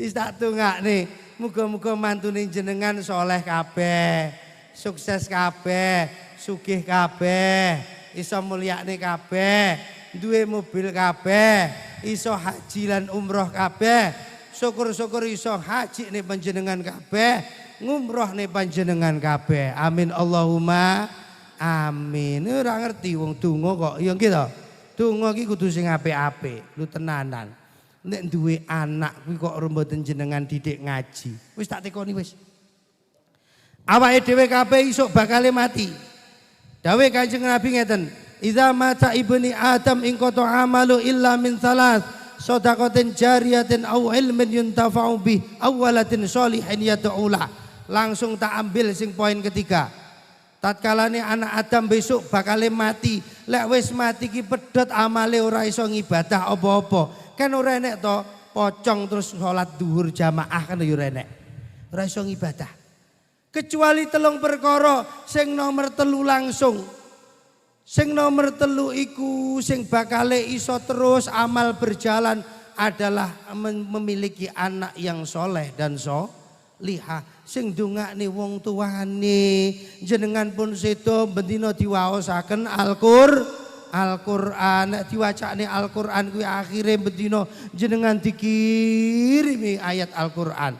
Wis tak tungakne, muga-muga mantune jenengan soleh kabeh, sukses kabeh, sugih kabeh, iso mulyakne kabeh, duwe mobil kabeh, iso haji lan umroh kabeh. Syukur-syukur iso haji nih panjenengan kabeh, ngumroh nih panjenengan kabeh. Amin Allahumma amin. Ora ngerti wong donga kok ya nggih to. Donga iki kudu sing apik-apik, lu tenanan. Nek duwe anak kuwi kok mboten jenengan didik ngaji. Wis tak tekoni wis. Awake dhewe kabeh isuk bakal mati. Dawuh Kanjeng Nabi ngeten, "Idza mata ibni Adam in qata amalu illa min salas, shadaqatin jariyatin aw ilmin yuntafa'u bih, aw waladin sholihin yad'ula." Langsung tak ambil sing poin ketiga. Tatkalane anak Adam besok bakal mati. Lek wis mati ki pedhot amale ora iso ngibadah apa-apa. Kan ora enek to pocong terus sholat duhur jamaah kan ya ora enek. Ora iso ngibadah. Kecuali telung perkara sing nomor telu langsung. Sing nomor telu iku sing bakale iso terus amal berjalan adalah memiliki anak yang soleh dan solihah. Sing ndongakne wong tuane jenengan pun sedo bendina diwaosaken Al-Qur'an, nek diwacane Al-Qur'an kuwi akhire bendina jenengan dikirimi ayat Al-Qur'an.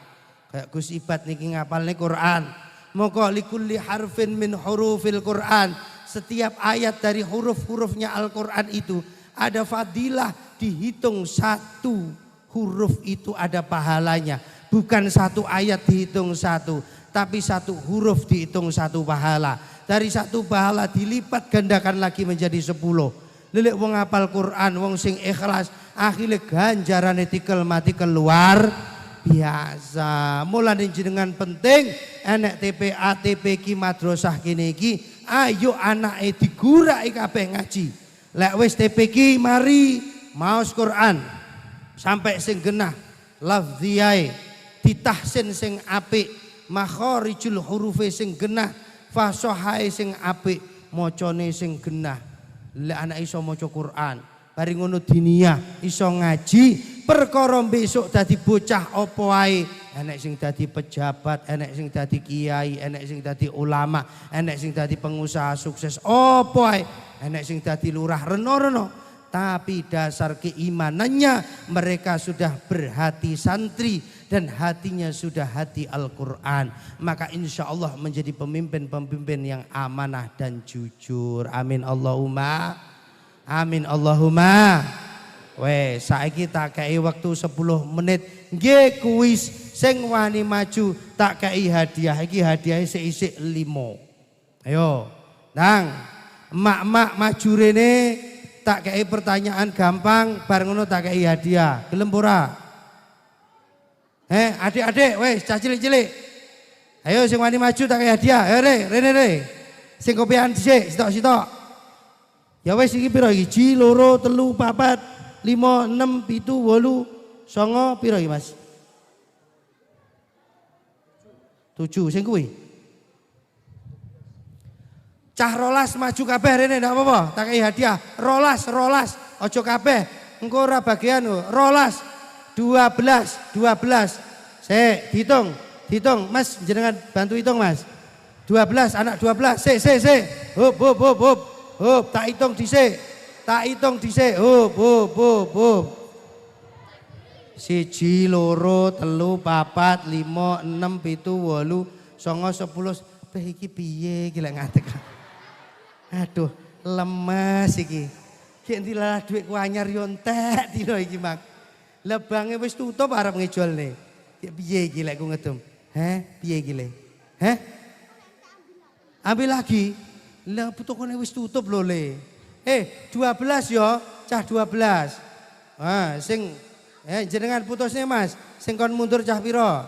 Kayak Gus Ibad niki ngapalne Qur'an. Moko likulli harfin min hurufil Qur'an. Setiap ayat dari huruf-hurufnya Al-Qur'an itu ada fadilah, dihitung satu huruf itu ada pahalanya. Bukan satu ayat dihitung satu, tapi satu huruf dihitung satu pahala. Dari satu pahala dilipat gandakan lagi menjadi 10. Lilik wong hafal Quran, wong sing ikhlas, akhirnya ganjarane tikel mati keluar biasa. Mulane jenengan penting enek TPA TPQ madrasah kene iki, ayo anake diguraki kabeh ngaji. Lek wis TPQ mari maos Quran sampai sing genah lafziyae ditahsin sing apik, makharijul hurufe sing genah, fasohae sing apik, macane sing genah. Lek anak iso maca Quran, bari ngono diniyah iso ngaji, perkara besok dadi bocah apa wae, enek sing dadi pejabat, enek sing dadi kiai, enek sing dadi ulama, enek sing dadi pengusaha sukses apa wae, enek sing dadi lurah reno-reno. Tapi dasar keimanannya mereka sudah berhati santri dan hatinya sudah hati Al-Quran. Maka insya Allah menjadi pemimpin-pemimpin yang amanah dan jujur. Amin Allahumma. Amin Allahumma. Weh, saiki tak kei waktu 10 menit. Nggih kuis sing wani maju tak kei hadiah. Iki hadiahnya seisik 5. Ayo, nang emak-emak maju rene. Tak kei pertanyaan gampang, bareng ngono tak kei hadiah. Gelem ora? Adik-adik, wes cah cilik-cilik. Ayo sing wani maju tak kei hadiah. Ayo rene re. Sing kopian dhisik, sitok-sitok. Ya wes iki pira iki? 1, 2, 3, 4, 5, 6, 7, 8, 9 pira iki, Mas? 7 sing kuwi. Cah rolas maju kabeh rene ndak apa-apa, tak kei hadiah. Rolas, ojo kabeh. Engko ora bagian rolas. 12. Sik, dihitung. Mas jenengan bantu hitung, Mas. 12, anak 12. Sik. Hop, tak hitung dhisik. Hop. 1, 2, 3, 4, 5, 6, 7, 8, 9, 10. Iki piye iki lek ngadeg. Aduh, lemes iki. Ki ndilalah dhuwitku anyar yo entek dina iki, Mak. Lebange wis tutup arep ngejolne. Ki piye iki lek ku ngedum? Piye iki le? Ambil lagi. Lah tokone wis tutup lho le. 12 yo, cah 12. Sing jenengan putusnya Mas, sing kon mundur cah pira?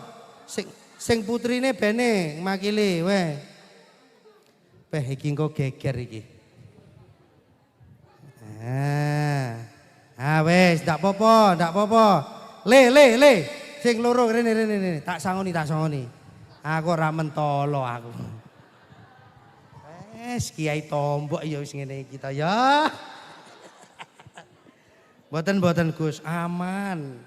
Sing putrine bene makile weh. Iki engko geger iki. Wes ndak apa-apa. Le. Sing loro rene. Tak sangoni. Aku ora mentolo aku. Kiai tombok ya wis ngene iki ta ya. Mboten Gus, aman.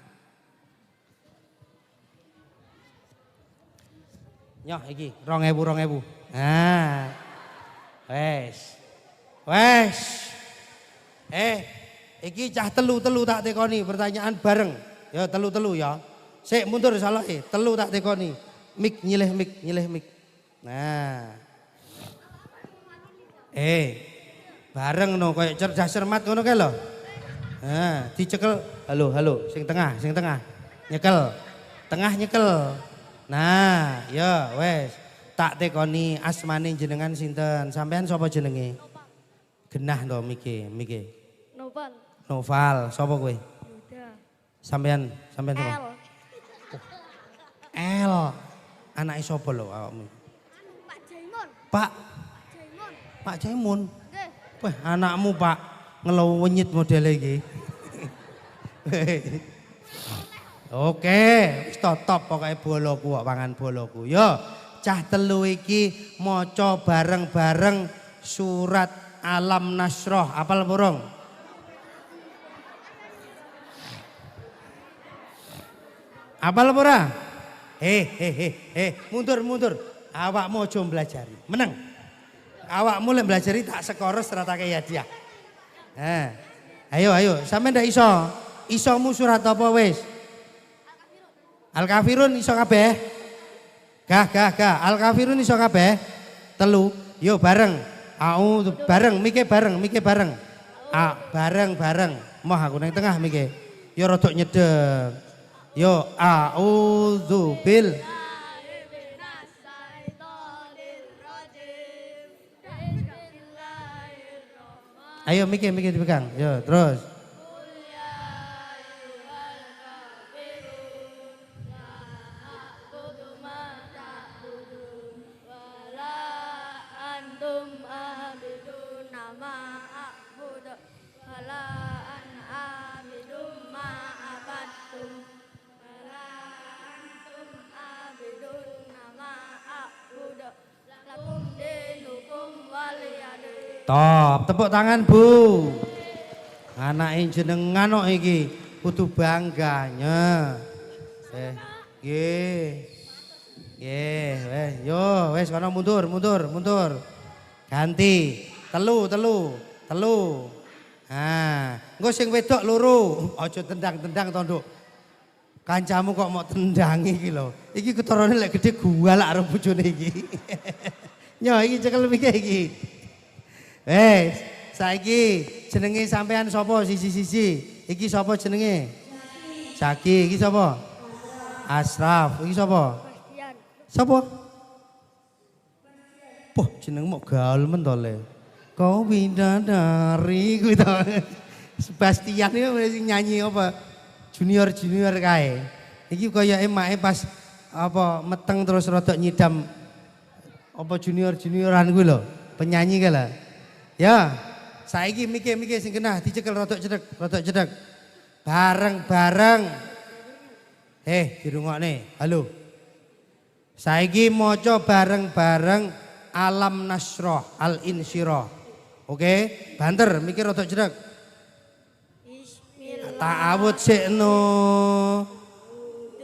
Nyoh iki 2000. Wes. Iki cah telu tak tekoni pertanyaan bareng. Ya telu ya. Sik mundur salah telu tak tekoni. Mik nyilih mik. Nah. Bareng no koyo cerdas cermat ngono kae lho. Dicekel. Halo. Sing tengah. Nyekel. Tengah nyekel. Nah, ya wes. Tak tekoni asmane jenengan sinten? Sampean sapa jenenge? Genah to mike. Noval. Sapa kowe? Yuda. Sampean sapa? L. Anake sapa lho awakmu? Pak Jaimun. Pak Jaimun. Wah, anakmu Pak ngeluwenyit modele iki. Oke, wis top pokoke boloku kok pangan boloku. Yo, cah telu iki maca bareng-bareng surat Alam Nasroh. Apal burung? Apal ora? Mundur. Awakmu aja mblajari. Meneng. Awakmu lek mblajari tak sekores ratake hadiah. Ayo, sampean ndak iso. Isomu surat apa wis? Al-Kafirun iso kabeh? Gah. Al-Kafirun iso kabeh? Telu. Yo bareng. Bareng, mike bareng. Bareng. Moh aku nang tengah mike. Yo rodok nyedek. Yo a'udzubil. Ayo mike dipegang. Yo terus. Top, tepuk tangan Bu. Anake jenengan kok iki kudu bangganya. Wes kono mundur. Ganti. Telu. Engko sing wedok loro, aja tendang-tendang to, Nduk. Kancamu kok mau tendang iki lho. Iki ketorone lek gede gua lak karo bojone iki. Nyo iki cekel iki iki. Saiki jenenge sampean sapa sisi-sisi? Iki sapa jenenge? Zaki. Iki sapa? Asraf. Iki sapa? Sapa? Poh jenengmu gaul men to le. Kau bidadari kuwi to. Sebastian iki nyanyi apa? Junior kae. Iki kaya emake pas apa meteng terus rada nyidam apa junioran kuwi lho. Penyanyi kae lho. Ya, saiki mike sing genah dicekel rodok cedek. Bareng. Dirungokne. Halo. Saiki maca bareng-bareng Alam nasroh al-insyirah. Oke, banter mikir rada jreg. Bismillah. Ta'awud sikno.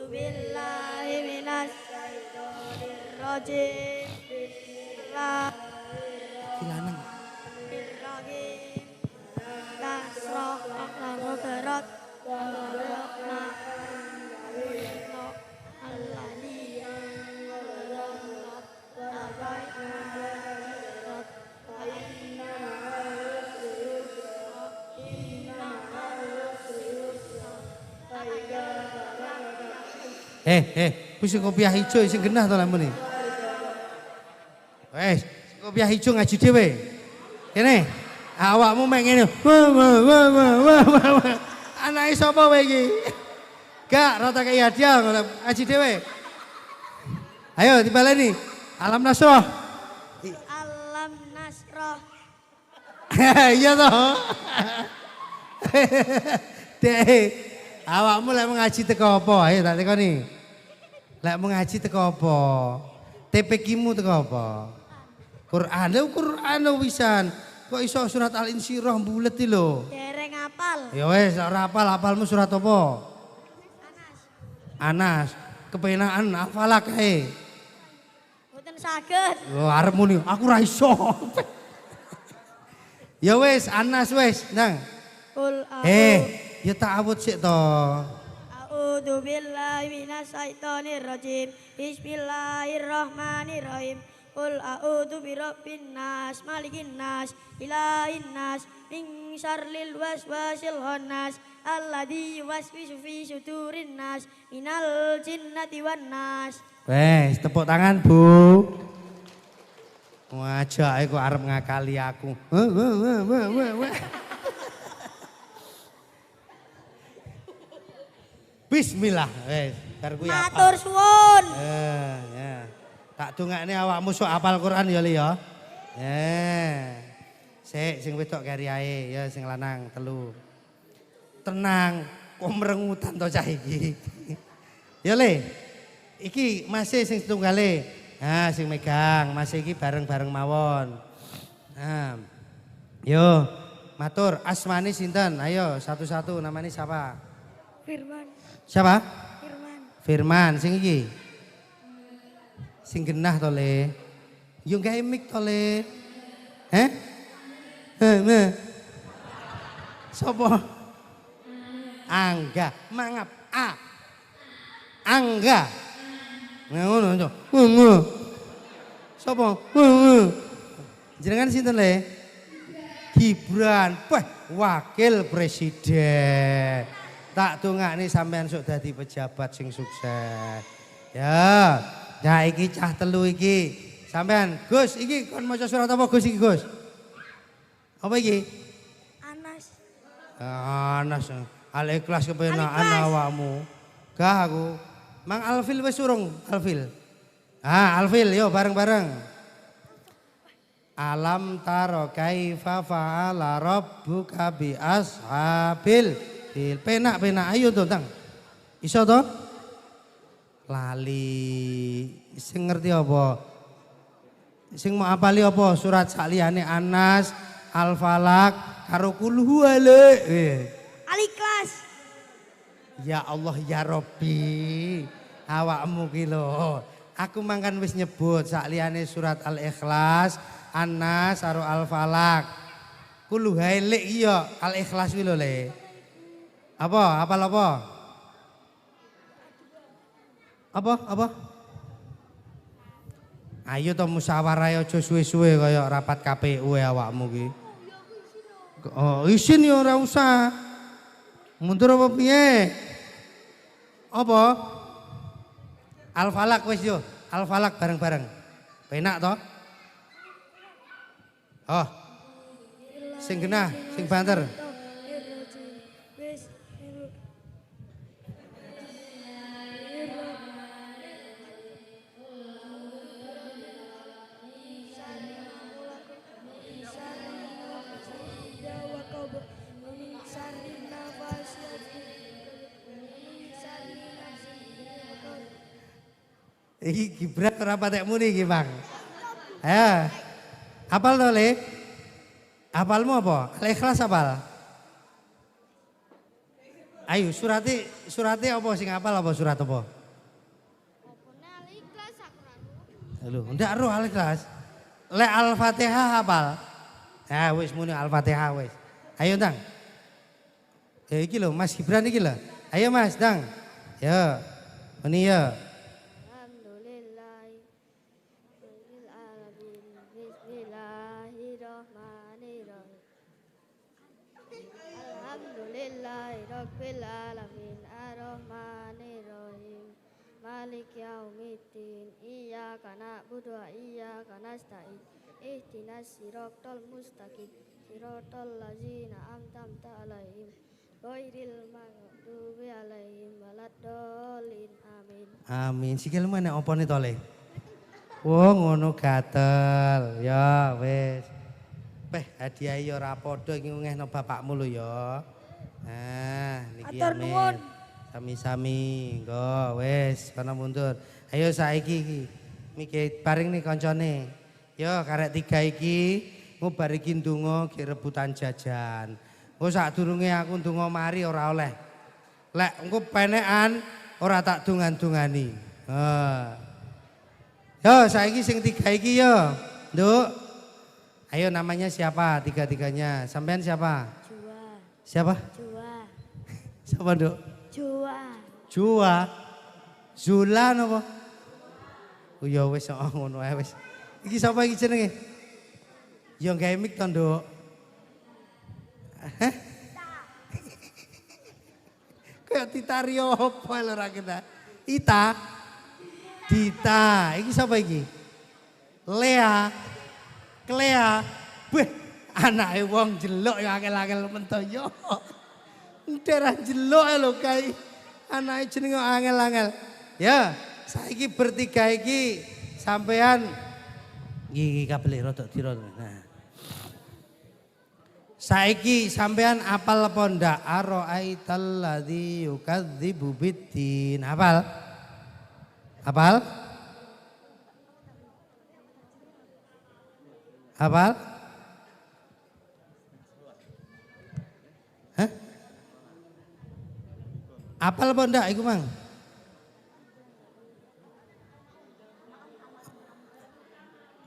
Billahi minas syaitonir rajim. Kilanang. Bismillahirrahmanirrahim. Nasrah al-mudarat wa rahma Wis kopiah ijo sing genah to lamun iki. Wes, kopiah ijo ngaji dhewe. Kene, awakmu mek ngene. Anake sapa kowe iki? Gak rata kaya hadiah ngaji dhewe. Ayo dibaleni. Alam nasroh. Alam nasroh. Iya toh. Dek, awakmu lek ngaji teko apa? Ayo tak tekoni. Lek ngaji teko apa? TPQ-mu teko apa? Quran. Lha Quran wisan. Kok iso surat Al-Insyirah bulet iki lho. Dereng apal. Ya wis ora apal, apalmu surat apa? Anas. Kepenaan hafalak kae. Mboten saged. Oh, arepmu nih, aku ra iso. Ya wis, Anas wis, nang. Qul Ya ta'awud sik to. a'udzu billahi minas syaitonir rajim. Bismillahirrahmanirrahim. Qul a'udzu birabbin nas, malikin nas, ilahin nas, min syarril waswasil khannas, alladzi yuwaswisu fi sudurin nas, minal jinnati wan nas. Wes, tepuk tangan, Bu. Wajah kok arep ngakali aku. Bismillah, wes, bar kuwi Matur apal. suwun. Ya. Tak dongakne awakmu sok apal Quran ya, Li ya. Sik sing wedok kari ae, ya sing lanang telu. Tenang, kok merengutan to cah iki. Ya Le. Iki masih sing setunggale. Nah, sing megang, masih iki bareng-bareng mawon. Nah. Yo, matur asmani sinten? Ayo satu-satu namanya siapa? Firman. Siapa? Firman. Firman sing iki. Sing genah to Le. Yo gawe mic to Le. Sopo? Angga, mangap A. Angga. Ngono to. Sopo? Jenengan sinten Le? Gibran, wakil presiden. Tak dongakne sampean sok dadi pejabat sing sukses. Ya, nah iki cah telu iki. Sampean, Gus, iki kon maca surat apa Gus iki, Gus? Apa iki? Anas. Anas. Al-Ikhlas kepenaan awakmu. Gak aku. Mang Alfil wis urung, Alfil. Alfil yo bareng-bareng. Alam taro kaifa fa'ala rabbuka bi ashabil fil. Penak-penak ayo to, Tang. Iso to? Lali. Sing ngerti apa? Sing mau apali apa? Surat saliyane Anas, Al-Falaq karo Qul huwale. Al-Ikhlas. Ya Allah ya Rabbi. Awakmu ki lho. Aku mangkan wis nyebut saliyane surat Al-Ikhlas, Anas karo Al-Falaq. Qul huwale iya Al-Ikhlas kuwi lho Le. Apa? Apal apa? Apa? Ayo to musyawarah aja suwe-suwe kaya rapat KPU awakmu ki. Oh, isin ya ora usah. Mundur apa piye? Apa? Al-Falaq wis yo, Al-Falaq bareng-bareng. Penak to? Oh. Sing genah, sing banter. Iki Gibran ora patekmu niki, Bang. Apal to, Le? Apalmu apa? Al-Ikhlas apal? Ayo surate apa sing apal apa surat apa? Opone Al-Ikhlas aku ra. Lho, ndak roh Al-Ikhlas. Lek Al-Fatihah hafal. Ya wis muni Al-Fatihah wis. Ayo Dang. Iki lho Mas Gibran iki lho. Ayo Mas Dang. Ya. Muni ya. Alhamdulillahi rabbil alamin. Bismillahirrahmanirrahim. Alhamdulillahi rabbil alamin. Arrahmanirrahim. Malik yaumiddin. Iyyaka na'budu wa iyyaka nasta'in. Ihdinas siratal mustaqim. Siratal ladzina an'amta 'alaihim. Ghairil maghdubi 'alaihim waladdallin. Amin. Amin. Sikilmu nek opone to Le? Wah ngono gatel. Ya wis. Hadiah ya ora padha iki ngehno bapakmu lho ya. Nah, niki Atur nuwun. Sami-sami, nggo wis kono mundur. Ayo saiki iki. Miki bareng nih koncone. Yo karek 3 iki ngubar iki ndonga ge rebutan jajan. Engko sadurunge aku ndonga mari ora oleh. Lek engko penekan ora tak dungan-dungani. Yo saiki sing 3 iki yo. Nduk. Ayo namanya siapa? 3-3-nya. Sampean siapa? Jua. Siapa? Jua. Siapa, Nduk? Jua. Jua. Zula napa? Oh ya wis ngono ae wis. Iki sapa iki jenenge? Ya gawe mik to, Nduk. Hah? Kayak Titario apa lho ra kita? Ita. Dita. Iki sapa iki? Lea. Clea. Beh, anake wong jeluk ya angel-angel mento yo. Daerah jeluk lho kae. Anake jenenge angel-angel. Ya, saiki bertiga iki sampean iki kabeh rodok dira. Nah. Saiki sampean apal apa ndak? Ara'aital ladzi yukadzibu biddin. Apal? Apal? Apal? Hah? Apal apa ndak iku, Mang?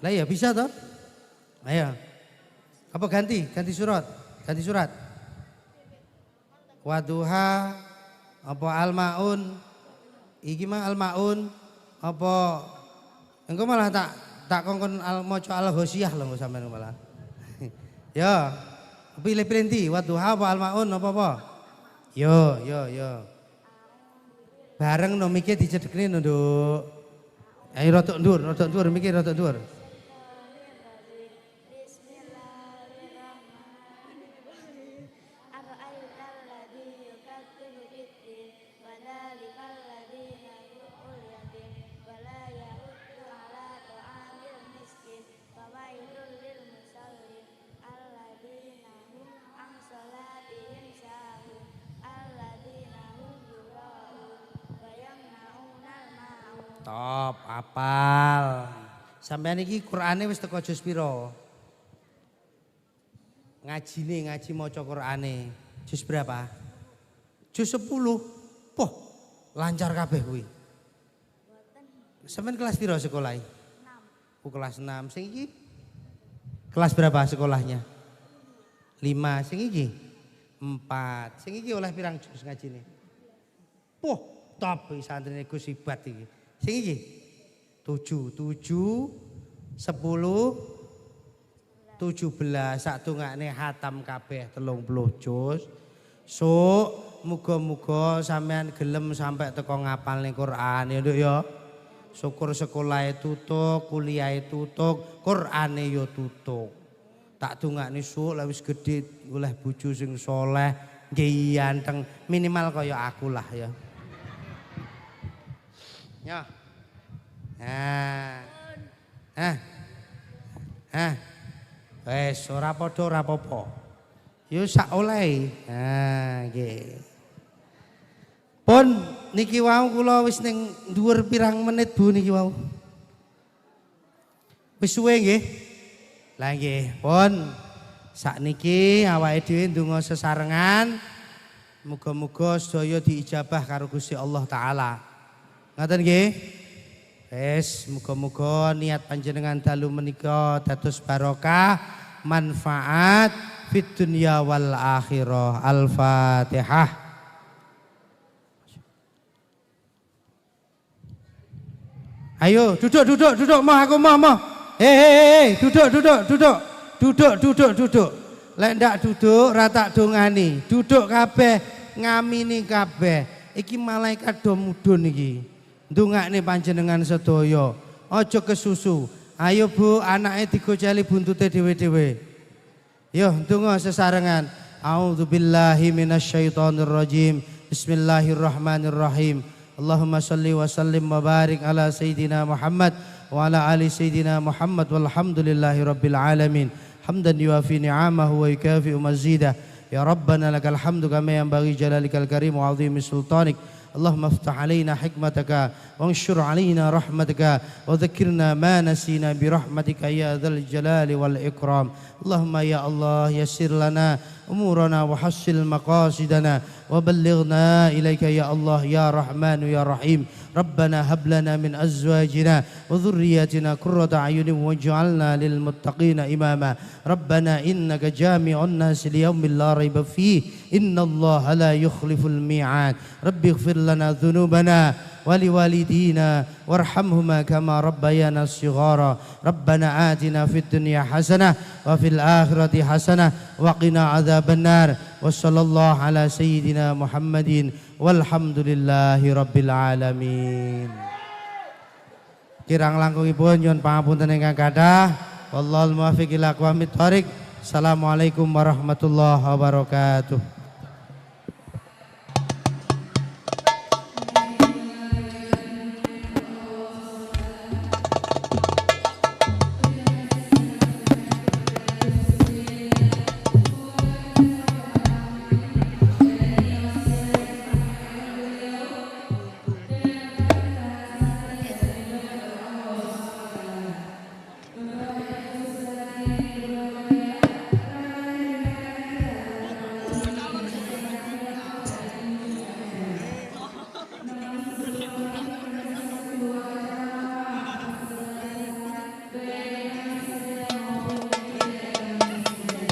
Lah ya bisa toh? Ayo. Apa ganti? Ganti surat. Ganti surat. Waduha apa almaun? Iki mah almaun apa engko malah tak kongkon maca al-Ghasyiyah lho sampean malah. Ya. Pilih-pilih ndi? Waduha apa almaun apa? Yo. Bareng no mikir dicedekne Nduk. Ayo rotok ndur mikir rotok ndur. Top, apal. Sampeyan iki Qur'ane wis teko juz pira? Ngaji maca Qur'ane. Juz berapa? Juz 10. Poh, lancar kabeh kuwi. Sampeyan kelas pira sekolah? 6. Kelas 6. Sing iki? Kelas berapa sekolahnya? 5. Sing iki? 4. Sing iki oleh pirang juz ngajine? Poh, top santrine Gus Ibat iki. Sing iki 7, 10, 17 sakdongane hatam kabeh 30 juz. Sok muga-muga sampean gelem sampai teko ngapalne Qur'an ya Nduk ya. Syukur sekolahe tutuk, kuliahe tutuk, Qur'ane ya tutuk. Tak dongakne sok lek wis gedhe oleh bojo sing saleh, nggih anteng minimal kaya aku lah ya. Ya. Wes ora padha ora apa-apa. Yo sak olehe. Nggih. Pun niki wau kula wis ning dhuwur pirang menit Bu niki wau. Wis suwe nggih. Lah nggih, pun sakniki awake dhewe ndonga sesarengan muga-muga sedaya diijabah karo Gusti Allah taala. Ngoten nggih? Wis muga-muga niat panjenengan dalu menika dados barokah, manfaat fid dunya wal akhirah. Al-Fatihah. Ayo duduk mah aku mah. Duduk. Lek ndak duduk rata dongani, duduk kabeh ngamini kabeh. Iki malaikat do mudhun iki. Ndongakne panjenengan sedaya. Aja kesusu. Ayo Bu, anake digojali buntute dhewe-dhewe. Yo ndonga sesarengan. A'udzubillahi minasyaitonirrajim. Bismillahirrahmanirrahim. Allahumma shalli wa sallim wa barik ala sayyidina Muhammad wa ala ali sayyidina Muhammad walhamdulillahi rabbil alamin. Hamdan yuafi ni'amahu wa yukafi'u mazidah. Ya Rabbana lakal hamdu kama yanbaghi jalalikal karim wa 'azimi sultanik. اللهم افتح علينا حكمتك وانشر علينا رحمتك وذكرنا ما نسينا برحمتك يا ذا الجلال والإكرام. اللهم يا الله يسر لنا أمورنا وحصل مقاصدنا وبلغنا إليك يا الله يا رحمن يا رحيم. ربنا هب لنا من أزواجنا وذرياتنا قرة أعين واجعلنا للمتقين إماما. ربنا إنك جامع الناس ليوم لا ريب فيه إن الله لا يخلف الميعاد. رب اغفر لنا ذنوبنا ولوالدينا وارحمهما كما ربيانا صغارا. ربنا آتنا في الدنيا حسنة وفي الآخرة حسنة وقنا عذاب النار. وصلى الله على سيدنا محمد والحمد لله رب العالمين. Kirang langkungipun nyuwun pangapunten ingkang kathah. Wallahul muwaffiq ila aqwamit thoriq. Assalamualaikum warahmatullahi wabarakatuh.